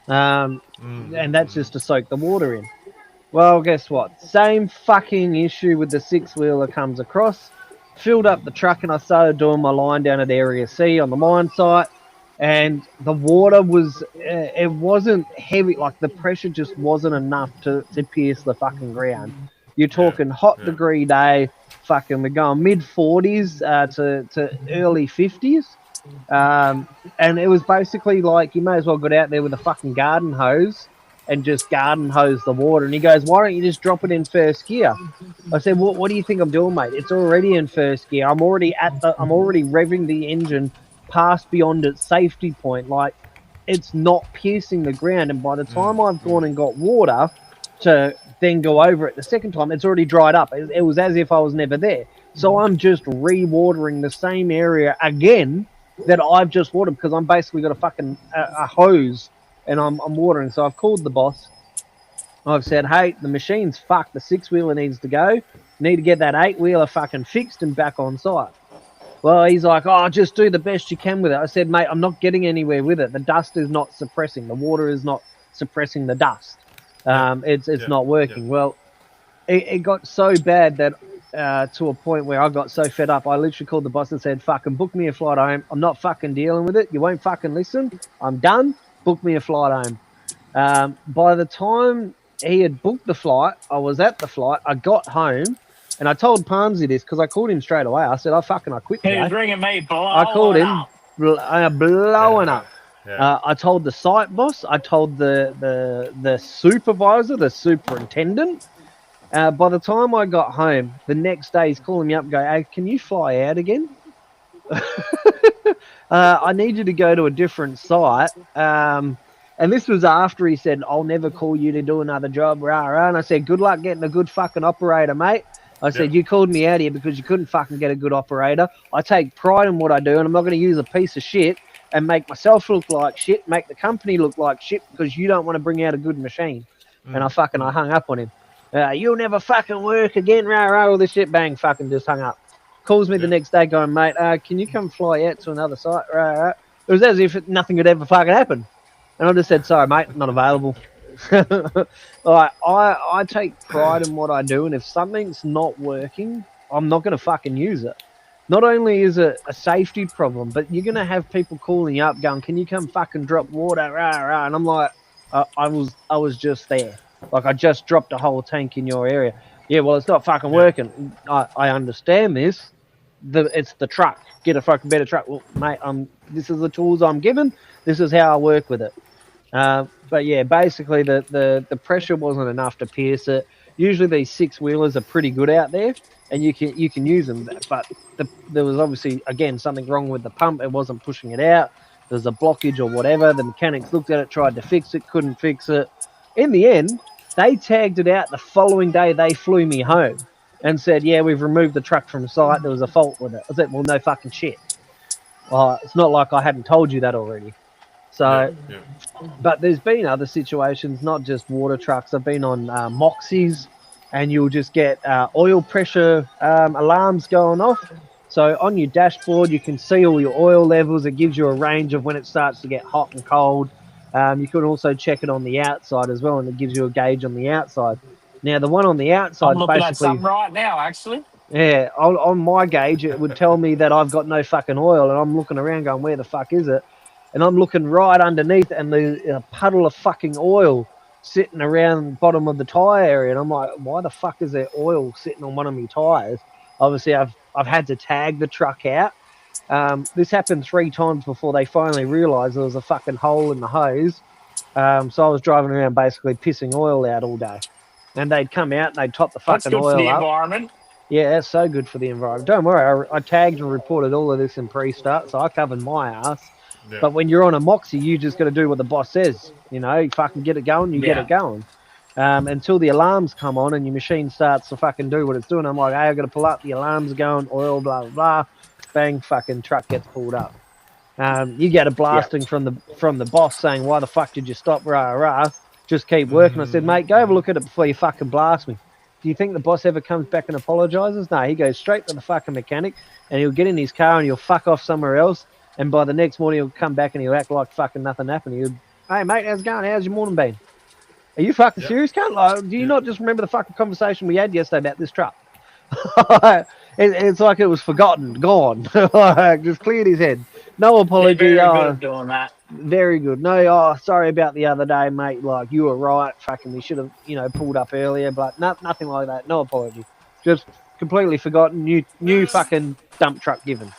And that's just to soak the water in. Well, guess what? Same fucking issue with the 6-wheeler comes across. Filled up the truck, and I started doing my line down at Area C on the mine site. And the water was, it wasn't heavy, like the pressure just wasn't enough to pierce the fucking ground. You're talking hot degree day, fucking, we're going mid-40s to early 50s. And it was basically like, you may as well get out there with a fucking garden hose and just garden hose the water. And he goes, why don't you just drop it in first gear? I said, what do you think I'm doing, mate? It's already in first gear. I'm already revving the engine past beyond its safety point. Like, it's not piercing the ground, and by the time I've gone and got water to then go over it the second time, it's already dried up. It was as if I was never there. So I'm just re-watering the same area again that I've just watered, because I'm basically got a fucking a hose and I'm watering. So I've called the boss. I've said, hey, the machine's fucked. The 6-wheeler needs to go. Need to get that 8-wheeler fucking fixed and back on site. Well, he's like, oh, just do the best you can with it. I said, mate, I'm not getting anywhere with it. The dust is not suppressing. The water is not suppressing the dust. It's not working. Yeah. Well, it got so bad that to a point where I got so fed up, I literally called the boss and said, fucking book me a flight home. I'm not fucking dealing with it. You won't fucking listen. I'm done. Book me a flight home. By the time he had booked the flight, I was at the flight. I got home. And I told Palmsy this because I called him straight away. I said, I quit. He was ringing me, blowing I called him, blowing up. Yeah. I told the site boss. I told the supervisor, the superintendent. By the time I got home, the next day he's calling me up and going, hey, can you fly out again? I need you to go to a different site. And this was after he said, I'll never call you to do another job. Rah, rah. And I said, good luck getting a good fucking operator, mate. I said, you called me out here because you couldn't fucking get a good operator. I take pride in what I do, and I'm not going to use a piece of shit and make myself look like shit, make the company look like shit because you don't want to bring out a good machine. And I hung up on him. You'll never fucking work again, rah, rah, all this shit, bang, fucking just hung up. Calls me the next day going, mate, can you come fly out to another site? Rah, rah. It was as if nothing could ever fucking happen. And I just said, sorry, mate, not available. I take pride in what I do, and if something's not working, I'm not going to fucking use it. Not only is it a safety problem, but you're going to have people calling you up going, can you come fucking drop water? Rah, rah. And I'm like, I was just there. Like, I just dropped a whole tank in your area. Yeah, well, it's not fucking working. I understand this. It's the truck. Get a fucking better truck. Well, mate, this is the tools I'm given. This is how I work with it. But yeah, basically the pressure wasn't enough to pierce it. Usually these 6-wheelers are pretty good out there, and you can use them. But there was obviously, again, something wrong with the pump. It wasn't pushing it out. There's a blockage or whatever. The mechanics looked at it, tried to fix it, couldn't fix it. In the end, they tagged it out. The following day, they flew me home and said, yeah, we've removed the truck from site. There was a fault with it. I said, well, no fucking shit. It's not like I hadn't told you that already. So, but there's been other situations, not just water trucks. I've been on Moxies, and you'll just get oil pressure alarms going off. So on your dashboard, you can see all your oil levels. It gives you a range of when it starts to get hot and cold. You can also check it on the outside as well, and it gives you a gauge on the outside. Now, the one on the outside, I'm looking at something right now, actually. Yeah, on my gauge, it would tell me that I've got no fucking oil, and I'm looking around going, where the fuck is it? And I'm looking right underneath, and there's a puddle of fucking oil sitting around the bottom of the tyre area. And I'm like, why the fuck is there oil sitting on one of my tyres? Obviously, I've had to tag the truck out. This happened 3 times before they finally realised there was a fucking hole in the hose. So I was driving around basically pissing oil out all day. And they'd come out and they'd top the fucking oil up. That's good for the environment. Yeah, that's so good for the environment. Don't worry, I tagged and reported all of this in pre-start, so I covered my ass. Yeah. But when you're on a Moxie, you just got to do what the boss says. You know, you fucking get it going, you get Yeah. it going. Until the alarms come on and your machine starts to fucking do what it's doing. I'm like, hey, I got to pull up. The alarms are going, oil, blah, blah, blah. Bang, fucking truck gets pulled up. You get a blasting from the boss saying, why the fuck did you stop, rah, rah. Just keep working. I said, mate, go have a look at it before you fucking blast me. Do you think the boss ever comes back and apologizes? No, he goes straight to the fucking mechanic and he'll get in his car and he'll fuck off somewhere else. And by the next morning, he'll come back and he'll act like fucking nothing happened. He'll, hey, mate, how's it going? How's your morning been? Are you fucking serious, cunt? Like, do you not just remember the fucking conversation we had yesterday about this truck? It's like it was forgotten, gone. Just cleared his head. No apology. They're very good at doing that. Very good. No, sorry about the other day, mate. Like, you were right. Fucking, we should have, pulled up earlier, but nothing like that. No apology. Just completely forgotten. New fucking dump truck given.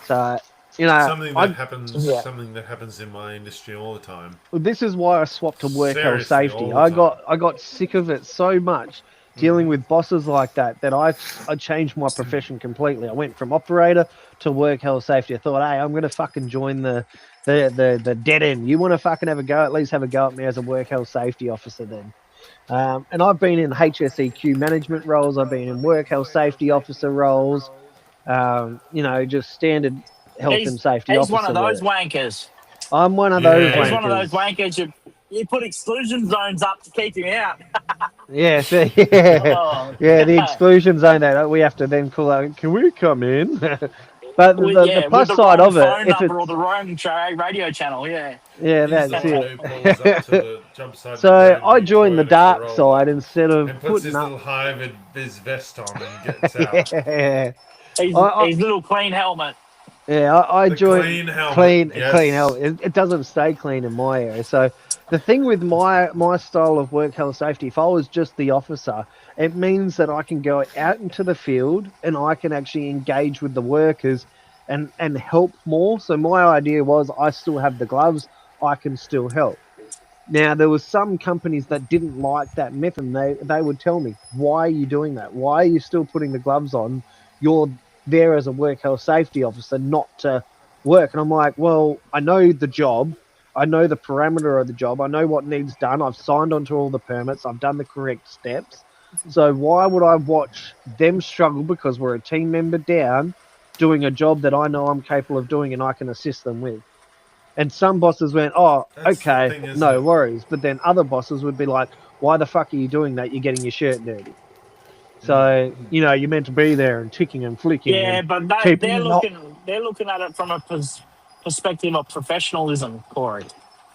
So, something that happens in my industry all the time. This is why I swapped to work health Seriously, safety. all the time. I got sick of it so much dealing with bosses like that I changed my profession completely. I went from operator to work health safety. I thought, hey, I'm gonna fucking join the dead end. You want to fucking have a go? At least have a go at me as a work health safety officer then. And I've been in HSEQ management roles. I've been in work health safety officer roles. Just standard health and safety officer. He's one of those work. wankers. I'm one of those wankers. He's one of those wankers. You put exclusion zones up to keep him out. Yeah, the exclusion zone that we have to then call out. Can we come in? But the plus side of it, if it's or the wrong radio channel, that's it. So I joined the dark side instead of and puts his little high vis vest on and gets out. His little clean helmet. Yeah, I joined clean helmet. Clean helmet. It doesn't stay clean in my area. So the thing with my style of work health safety, if I was just the officer, it means that I can go out into the field and I can actually engage with the workers and help more. So my idea was I still have the gloves, I can still help. Now, there was some companies that didn't like that method. They would tell me, why are you doing that? Why are you still putting the gloves on? You're there as a work health safety officer, not to work. And I'm like, well, I know the job. I know the parameter of the job. I know what needs done. I've signed onto all the permits. I've done the correct steps. So why would I watch them struggle because we're a team member down doing a job that I know I'm capable of doing and I can assist them with? And some bosses went, oh, okay, no worries. But then other bosses would be like, why the fuck are you doing that? You're getting your shirt dirty. So, you're meant to be there and ticking and flicking. Yeah, but they're looking at it from a perspective of professionalism, Corey.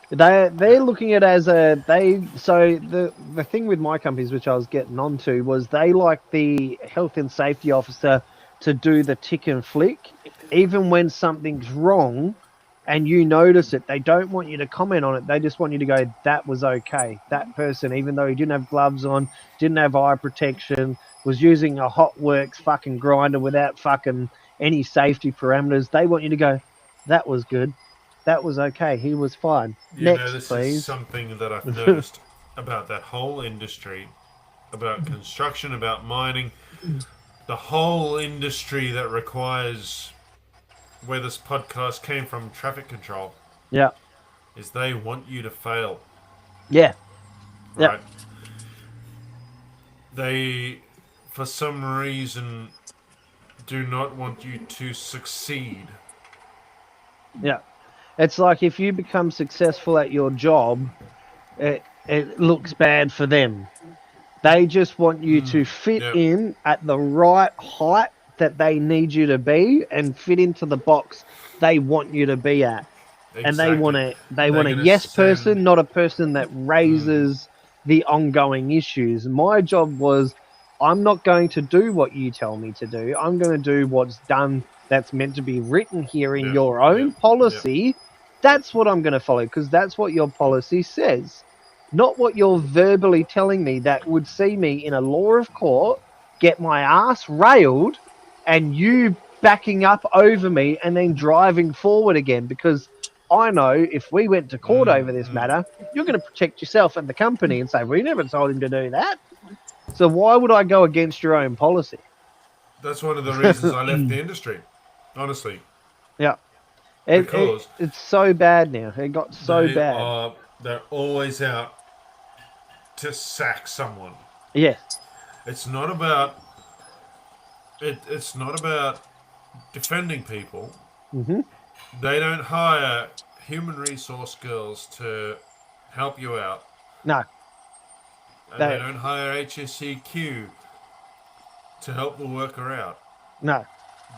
They're looking at it as the thing with my companies, which I was getting onto, was they like the health and safety officer to do the tick and flick, even when something's wrong and you notice it. They don't want you to comment on it. They just want you to go, that was okay. That person, even though he didn't have gloves on, didn't have eye protection, was using a Hotworks fucking grinder without fucking any safety parameters, they want you to go, that was good. That was okay. He was fine. Next, please. Is something that I've noticed about that whole industry, about construction, about mining, the whole industry that requires, where this podcast came from, traffic control. Yeah. Is they want you to fail. Yeah. Right. Yeah. They, for some reason, do not want you to succeed. Yeah. It's like if you become successful at your job, it looks bad for them. They just want you to fit in at the right height that they need you to be and fit into the box they want you to be at. Exactly. And they want a yes person, not a person that raises the ongoing issues. My job was, I'm not going to do what you tell me to do. I'm going to do what's done that's meant to be written here in your own policy. That's what I'm going to follow because that's what your policy says. Not what you're verbally telling me that would see me in a law of court, get my ass railed, and you backing up over me and then driving forward again because I know if we went to court over this matter, you're going to protect yourself and the company and say, we never told him to do that. So why would I go against your own policy? That's one of the reasons I left the industry, honestly. Yeah. Because It's so bad now. It got so bad. they're always out to sack someone. Yes. It's not about it's not about defending people. Hmm. They don't hire human resource girls to help you out. No. And they don't hire HSEQ to help the worker out. No.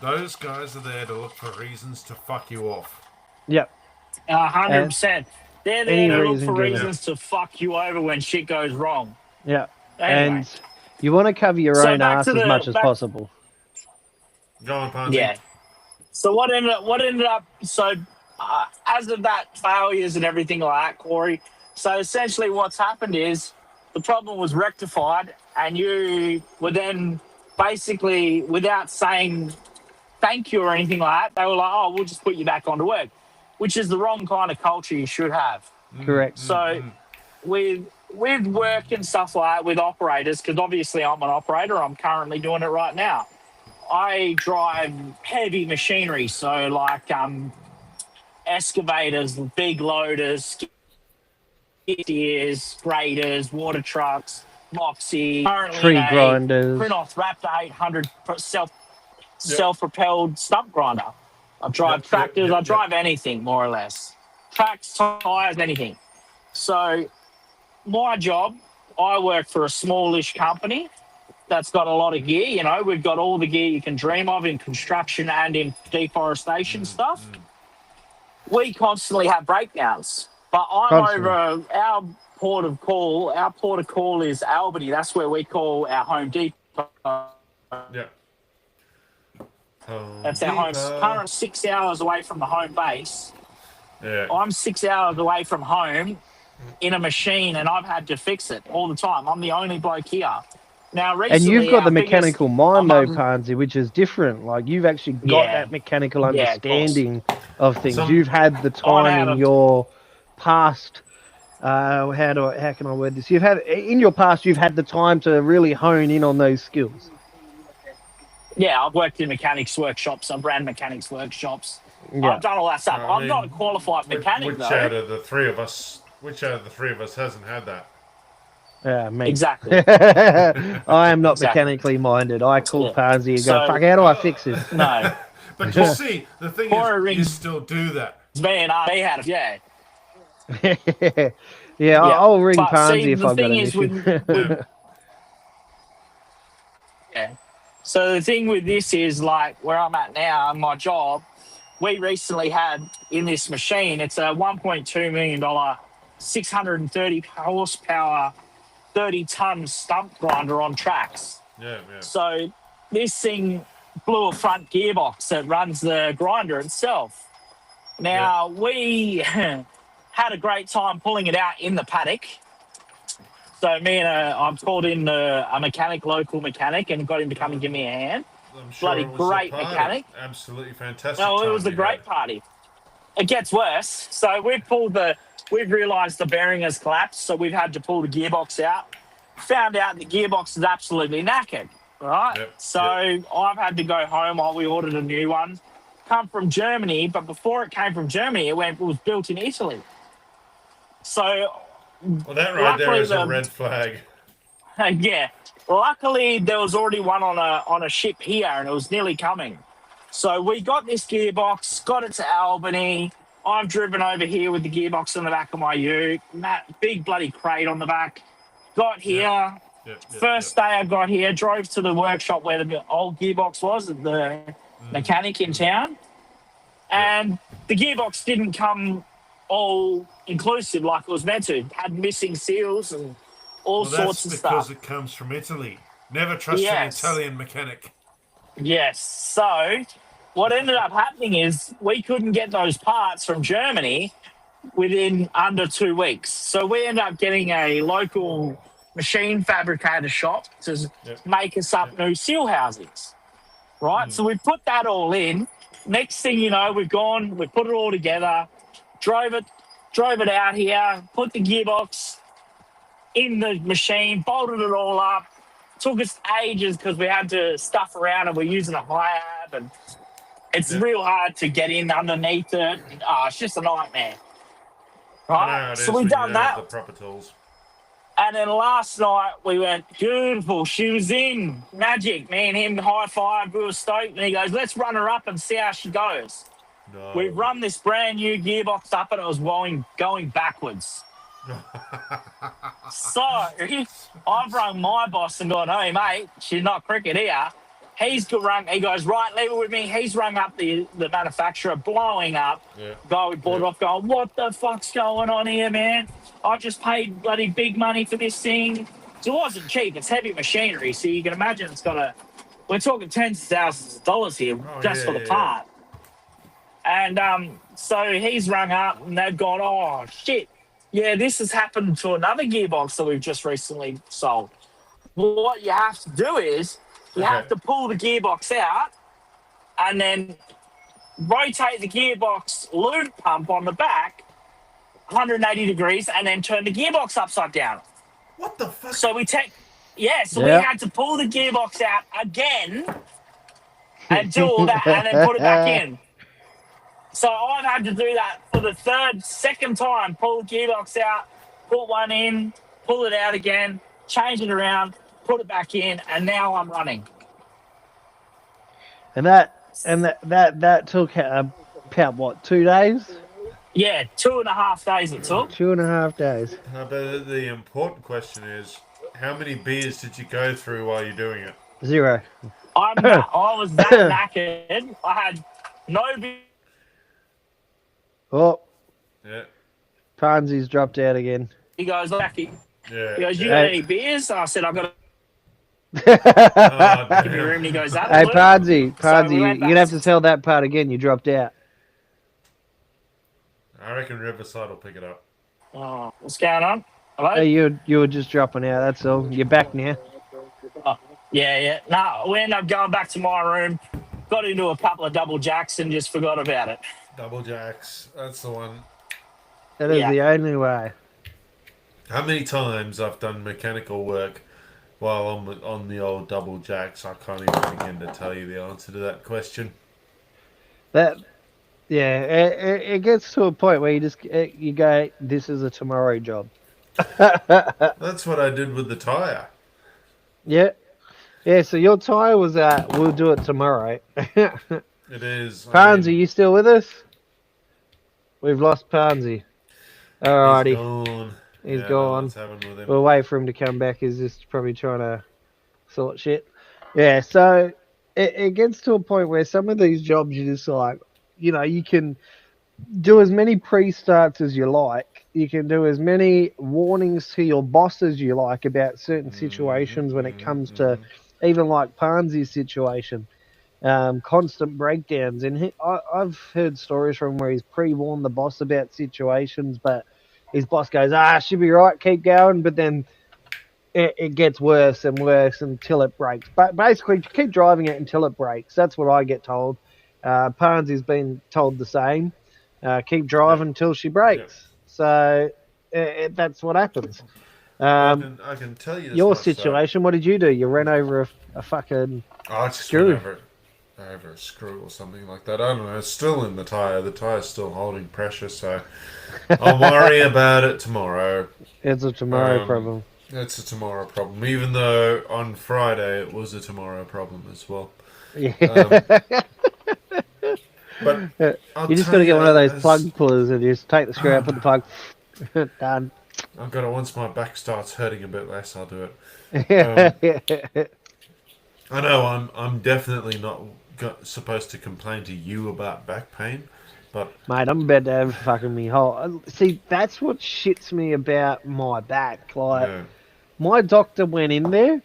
Those guys are there to look for reasons to fuck you off. Yep. 100%. They're there any to look reason for given. reasons to fuck you over when shit goes wrong. Yeah. Anyway. And you want to cover your So own back ass to as the- much as back- possible. Go on, Pansy. Yeah. So what ended up? So as of that failures and everything like that, Corey. So essentially, what's happened is the problem was rectified, and you were then basically, without saying thank you or anything like that, they were like, "Oh, we'll just put you back onto work," which is the wrong kind of culture you should have. Correct. So with work and stuff like that, with operators, because obviously I'm an operator, I'm currently doing it right now. I drive heavy machinery, so like excavators, big loaders, steers, graders, water trucks, Moxie, currently Tree a grinders. Prinoth Raptor 800 self-propelled stump grinder. I drive tractors, I drive anything more or less. Tracks, tires, anything. So my job, I work for a smallish company that's got a lot of gear. You know, we've got all the gear you can dream of in construction and in deforestation stuff. We constantly have breakdowns, but I'm Constantly. over our port of call. Our port of call is Albany. That's where we call our Home Depot. Yeah. That's our home. Current 6 hours away from the home base. Yeah. I'm 6 hours away from home in a machine, and I've had to fix it all the time. I'm the only bloke here. Now, And recently, you've got our the biggest- mechanical mind, I'm though, on- Pansy, which is different. Like, you've actually got Yeah. that mechanical Yeah, of course. understanding of things. Some- You've had the time had in a- your past. How can I word this? You've had in your past. You've had the time to really hone in on those skills. Yeah, I've worked in mechanics workshops. I've ran mechanics workshops. Yeah. I've done all that stuff. I I'm mean, not a qualified mechanic, Which though. out of the three of us hasn't had that? Yeah, me. Exactly. I am not Exactly. mechanically minded. I call Yeah. Pansy and go, So- fuck, how do I fix this? No. But you see, the thing Or a is, ring- you still do that. It's me and they had it. Yeah. Yeah, I'll ring But Pansy see, if the I've got thing an is issue. Yeah. So the thing with this is like where I'm at now, my job, we recently had in this machine, it's a $1.2 million, 630 horsepower, 30-ton stump grinder on tracks. Yeah. So this thing blew a front gearbox that runs the grinder itself. Now, we had a great time pulling it out in the paddock. So me and I've called in a local mechanic, and got him to come and give me a hand. I'm sure Bloody it was great a party. mechanic. Absolutely fantastic. No, it time was a you great had. party. It gets worse. So we've realised the bearing has collapsed, so we've had to pull the gearbox out. Found out the gearbox is absolutely knackered, right? Yep, So I've had to go home while we ordered a new one. Come from Germany, but before it came from Germany, it was built in Italy. So Well, that right there Luckily is a the- red flag. yeah. Luckily, there was already one on a ship here, and it was nearly coming. So we got this gearbox, got it to Albany. I've driven over here with the gearbox on the back of my ute, big bloody crate on the back. Got here. First day I got here, drove to the workshop where the old gearbox was, the mechanic in town, and the gearbox didn't come all inclusive like it was meant to. It had missing seals and all sorts of That's because stuff. it comes from Italy. Never trust Yes. an Italian mechanic. Yes. So what ended up happening is we couldn't get those parts from Germany within under 2 weeks. So we ended up getting a local machine fabricator shop to make us up new seal housings. Right? So we put that all in. Next thing you know, we put it all together, drove it out here, put the gearbox in the machine, bolted it all up. Took us ages because we had to stuff around and we're using a HIAB and It's real hard to get in underneath it. It's just a nightmare. I know how Right? it So is we when done you don't have that. the proper tools. And then last night we went, beautiful. She was in. Magic. Me and him high five. We were stoked. And he goes, let's run her up and see how she goes. No. We've run this brand new gearbox up and it was going backwards. So I've rung my boss and gone, hey, mate, she's not cricket here. He goes, right, leave it with me. He's rung up the manufacturer, blowing up. Yeah. Guy we bought it off going, what the fuck's going on here, man? I just paid bloody big money for this thing. So it wasn't cheap. It's heavy machinery. So you can imagine we're talking tens of thousands of dollars here just for the part. And so he's rung up and they've gone, oh, shit. Yeah, this has happened to another gearbox that we've just recently sold. Well, what you have to do is you have to pull the gearbox out and then rotate the gearbox lube pump on the back 180 degrees and then turn the gearbox upside down. What the fuck? So we had to pull the gearbox out again and do all that and then put it back in. So I've had to do that for the second time. Pull the gearbox out, put one in, pull it out again, change it around, put it back in, and now I'm running. And that took about what, 2 days? Yeah, 2.5 days it took. 2.5 days. But the important question is, how many beers did you go through while you're doing it? 0. I was that knackered. I had no beer. Oh, Yeah. Pansy's dropped out again. He goes, Lucky. Yeah. He goes, you got any beers? I said, I've got Oh, a room. And he goes, Hey, Pansy, we you're went going to have to tell that part again. You dropped out. I reckon Riverside will pick it up. Oh, what's going on? Hello? Hey, you were just dropping out, that's all. You're back now. Oh, yeah. No, we ended up going back to my room, got into a couple of double jacks and just forgot about it. Double jacks. That's the one. That is the only way. How many times I've done mechanical work while I'm on the old double jacks, I can't even begin to tell you the answer to that question. It gets to a point where you go, this is a tomorrow job. That's what I did with the tyre. Yeah. Yeah, so your tyre was we'll do it tomorrow. It is. Pansy, you still with us? We've lost Pansy. Alrighty. He's gone. He's gone. What's happened with him? We'll wait for him to come back. He's just probably trying to sort shit. Yeah, so it gets to a point where some of these jobs you're just like, you can do as many pre-starts as you like. You can do as many warnings to your boss as you like about certain situations when it comes to even like Pansy's situation. Constant breakdowns. And I've heard stories from where he's pre-warned the boss about situations, but his boss goes, she'll be right, keep going. But then it gets worse and worse until it breaks. But basically, keep driving it until it breaks. That's what I get told. Pansy's been told the same. Keep driving until she breaks. So that's what happens. I can tell you this your much, situation, what did you do? You ran over a fucking I just screw. Ran over a screw or something like that. I don't know. It's still in the tyre. The tyre's still holding pressure, so I'll worry about it tomorrow. It's a tomorrow problem. It's a tomorrow problem, even though on Friday it was a tomorrow problem as well. Yeah. But you just got to get one of those plug pullers and just take the screw out, put the plug. Done. I've got to, once my back starts hurting a bit less, I'll do it. I know I'm definitely not supposed to complain to you about back pain, but mate, I'm about to have fucking me whole. See, that's what shits me about my back. Like, my doctor went in there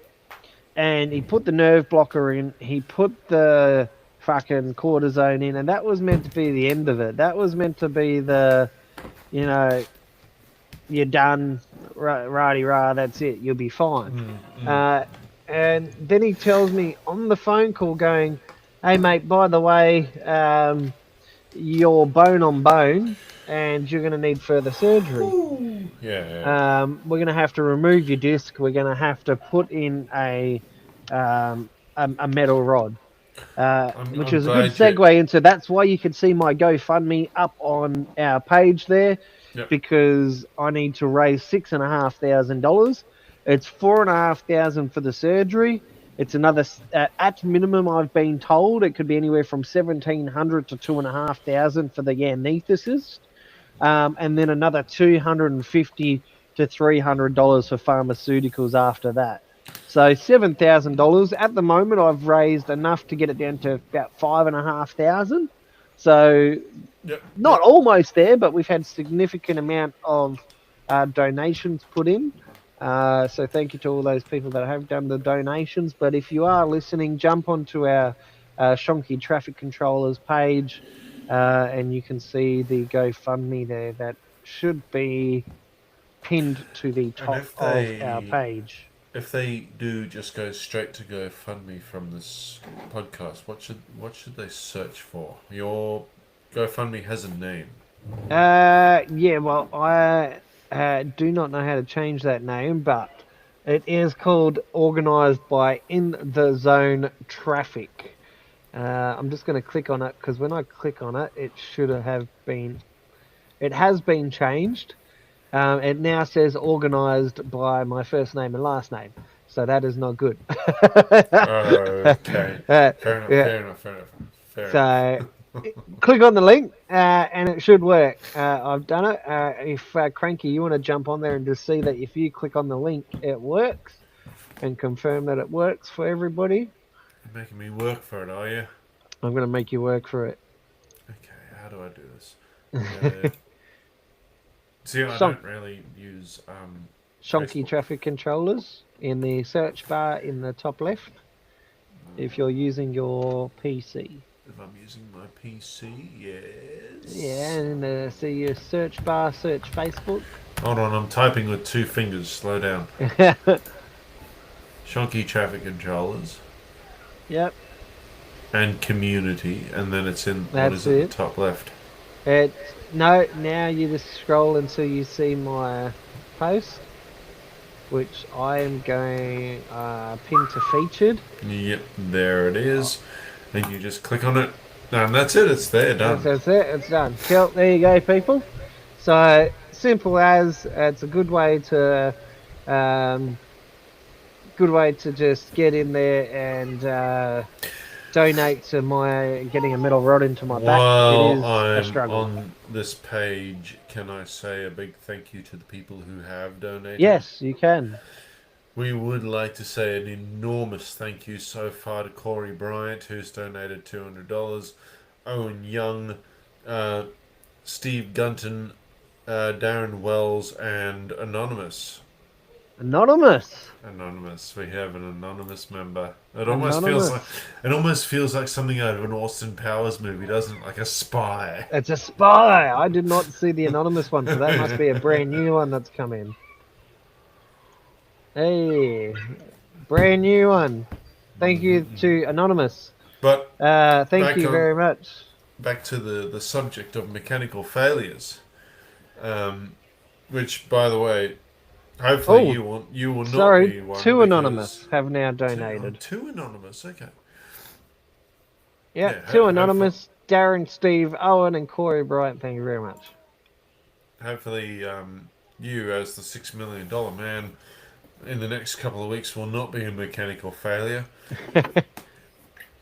and he put the nerve blocker in. He put the fucking cortisone in, and that was meant to be the end of it. That was meant to be the, you're done, rah-de-rah, that's it, you'll be fine. And then he tells me on the phone call going, hey mate, by the way, you're bone on bone and you're going to need further surgery. We're going to have to remove your disc. We're going to have to put in a metal rod. which I'm is a good glad you- segue into. That's why you can see my GoFundMe up on our page there, Yep. because I need to raise $6,500. It's $4,500 for the surgery. It's another at minimum. I've been told it could be anywhere from $1,700 to $2,500 for the anaesthetist, and then another $250 to $300 for pharmaceuticals after that. So $7,000 at the moment. I've raised enough to get it down to about $5,500. So Yep. not almost there, but we've had significant amount of donations put in. So thank you to all those people that have done the donations. But if you are listening, jump onto our Shonky Traffic Controllers page, and you can see the GoFundMe there. That should be pinned to the top of our page. If they do just go straight to GoFundMe from this podcast, what should they search for? Your GoFundMe has a name. Yeah, well, I do not know how to change that name, but it is called Organised by In the Zone Traffic. I'm just going to click on it, because when I click on it, it should have been. It has been changed. It now says organised by my first name and last name, so that is not good. Okay. Fair enough. So click on the link, and it should work. I've done it. If Cranky, you want to jump on there and just see that if you click on the link, it works, and confirm that it works for everybody. You're making me work for it, are you? I'm going to make you work for it. Okay, how do I do this? See, I don't really use Shonky Facebook. Traffic Controllers in the search bar in the top left, if you're using your PC. If I'm using my PC, yes. Yeah, and see your search bar, search Facebook. Hold on, I'm typing with 2 fingers. Slow down. Shonky Traffic Controllers Yep, and Community, and then it's in what That's is it? it. The top left. no, now you just scroll until you see my post, which I am going pin to featured. Yep, there it is. And you just click on it, and that's it. It's there, done. That's it. It's done. Cool. There you go, people. So simple as it's a good way to just get in there and donate to my getting a metal rod into my back. It While is a I'm struggle. on this page, can I say a big thank you to the people who have donated? Yes, you can. We would like to say an enormous thank you so far to Corey Bryant, who's donated $200, Owen Young, Steve Gunton, Darren Wells, and Anonymous. Anonymous. We have an anonymous member. It almost feels like something out of an Austin Powers movie, doesn't it? Like a spy. It's a spy. I did not see the anonymous one, so that must be a brand new one that's come in. Hey, brand new one. Thank you to Anonymous. But Thank you very much. back to the subject of mechanical failures, which, by the way, hopefully you will not be Sorry, one. two because- Anonymous have now donated. Two Anonymous, okay. Yeah, Yeah, two Anonymous, Darren, Steve, Owen, and Corey Bryant. Thank you very much. Hopefully, you as the $6 million man in the next couple of weeks will not be a mechanical failure.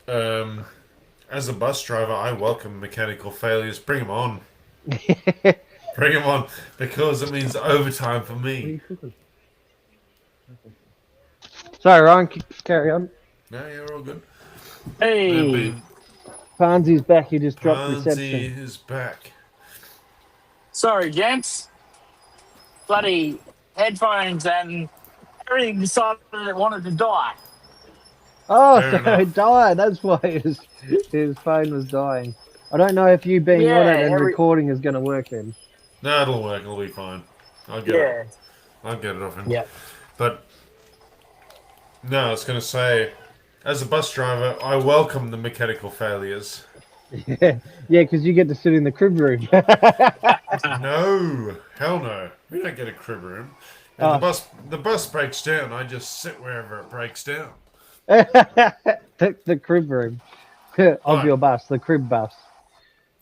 As a bus driver, I welcome mechanical failures. Bring them on. Bring them on, because it means overtime for me. Sorry, Ryan, carry on. No, you're all good. Hey, Farnsy's back. He just dropped Barnsey reception. is back. sorry, gents. Bloody headphones and everything decided it wanted to die. Oh, Fair so enough. it died. That's why his phone was dying. I don't know if you being on it and recording is going to work then. No, it'll work. It'll be fine. I'll get it. I'll get it off him. Yeah. But no, I was going to say, as a bus driver, I welcome the mechanical failures. Yeah, because you get to sit in the crib room. No, hell no. We don't get a crib room. And the bus breaks down. I just sit wherever it breaks down. the crib room. of Right. your bus, the crib bus.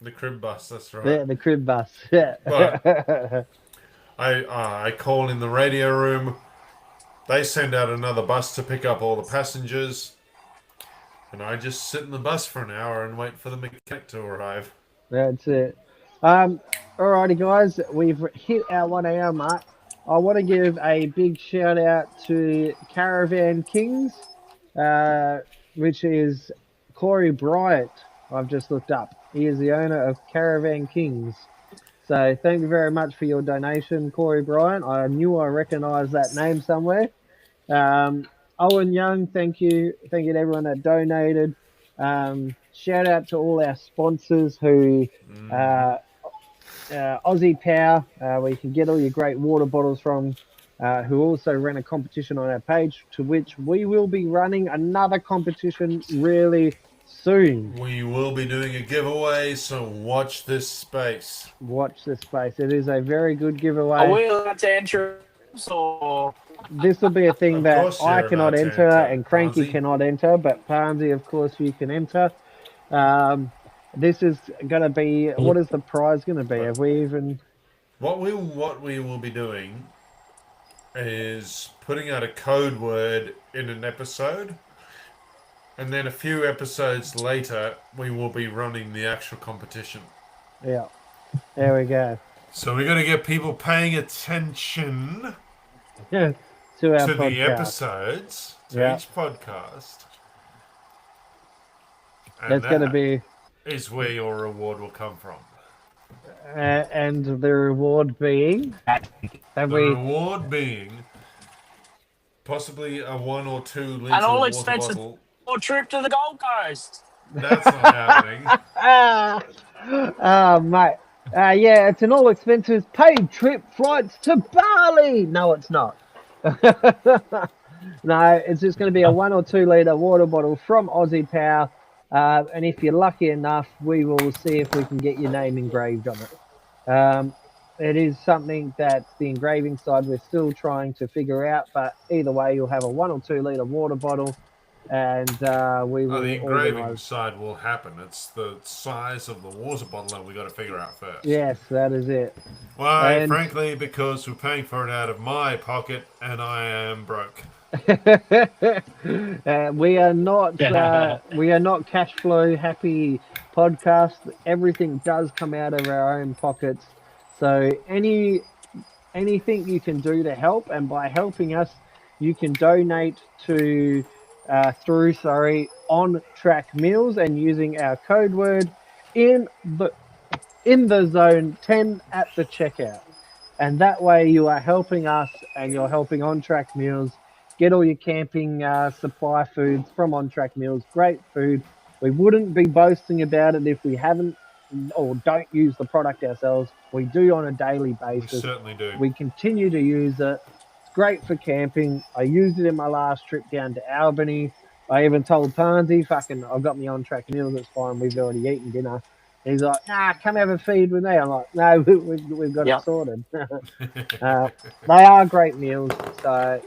The crib bus, that's right. Yeah, the crib bus. Yeah. I call in the radio room. They send out another bus to pick up all the passengers. And I just sit in the bus for an hour and wait for the mechanic to arrive. That's it. Alrighty, guys, we've hit our 1 hour mark. I want to give a big shout out to Caravan Kings, which is Corey Bryant. I've just looked up. He is the owner of Caravan Kings. So thank you very much for your donation, Corey Bryant. I knew I recognised that name somewhere. Owen Young, thank you. Thank you to everyone that donated. Shout out to all our sponsors who Aussie Power, where you can get all your great water bottles from, who also ran a competition on our page, to which we will be running another competition really soon. We will be doing a giveaway, so watch this space. Watch this space. It is a very good Are giveaway. we allowed to enter or This will be a thing Of that course I you're cannot allowed to enter enter, and Cranky Pansy. cannot enter, but Pansy, of course, you can enter. This is going to be, what is the prize going to be? Have we even... What we will be doing is putting out a code word in an episode, and then a few episodes later we will be running the actual competition. Yeah, there we go. So we're going to get people paying attention To our to podcast. the episodes, to Yeah. each podcast. And That's going to that be... is where your reward will come from. and the reward being... Have The we... reward being possibly a 1 or 2 litre an all water expensive bottle. trip to the Gold Coast? That's not happening. Mate. Yeah, it's an all-expenses paid trip flights to Bali. No, it's not. No, it's just going to be a 1 or 2 litre water bottle from Aussie Power. And if you're lucky enough, we will see if we can get your name engraved on it. It is something that the engraving side we're still trying to figure out, but either way, you'll have a 1 or 2 litre water bottle, and we will The engraving organise. side will happen. It's the size of the water bottle that we got to figure out first. Yes, that is it. Why? And- Frankly, because we're paying for it out of my pocket, and I am broke. We are not cash flow happy podcast. Everything does come out of our own pockets. So anything you can do to help, and by helping us, you can donate to through On Track Meals and using our code word in the zone 10 at the checkout. And that way you are helping us and you're helping On Track Meals get all your camping supply foods from On Track Meals. Great food. We wouldn't be boasting about it if we haven't or don't use the product ourselves. We do on a daily We basis. certainly do. We continue to use it. It's great for camping. I used it in my last trip down to Albany. I even told Pansy, I've got me On Track Meals, it's fine, we've already eaten dinner. He's like, come have a feed with me. I'm like, no, we've got Yep. it sorted. They are great meals, so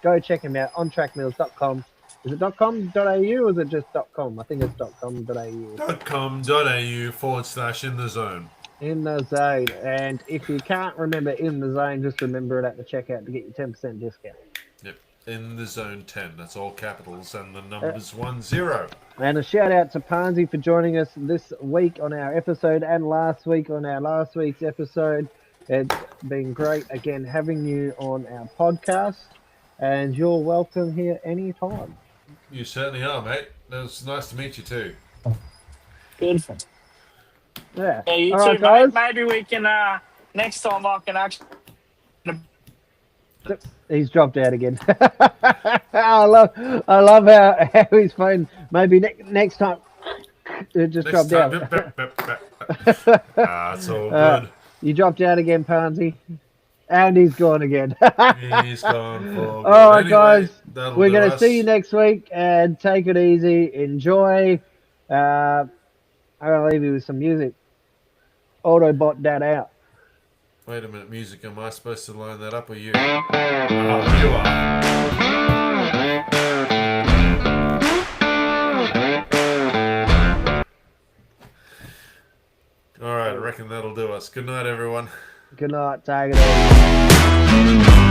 go check them out, ontrackmeals.com. Is it .com.au or is it just .com? I think it's .com.au. .com.au/ in the zone. In the zone. And if you can't remember in the zone, just remember it at the checkout to get your 10% discount. Yep. In the zone 10. That's all capitals and the numbers 10. And a shout out to Pansy for joining us this week on our episode and last week on our last week's episode. It's been great again having you on our podcast, and you're welcome here anytime. You certainly are, mate. It was nice to meet you too. Beautiful. Yeah. Yeah, you All too, right, guys. mate. Maybe we can next time I can actually. He's dropped out again. I love how his phone. Maybe next time it just Next dropped time. out. It's all good. You dropped out again, Pansy, and he's gone again. He's gone for All right, anyway, guys. that'll We're do going to us. see you next week, and take it easy. Enjoy. I'll leave you with some music. Autobot that out. Wait a minute, music. Am I supposed to line that up or you? Oh, you are. All right, I reckon that'll do us. Good night, everyone. Good night. Take it easy.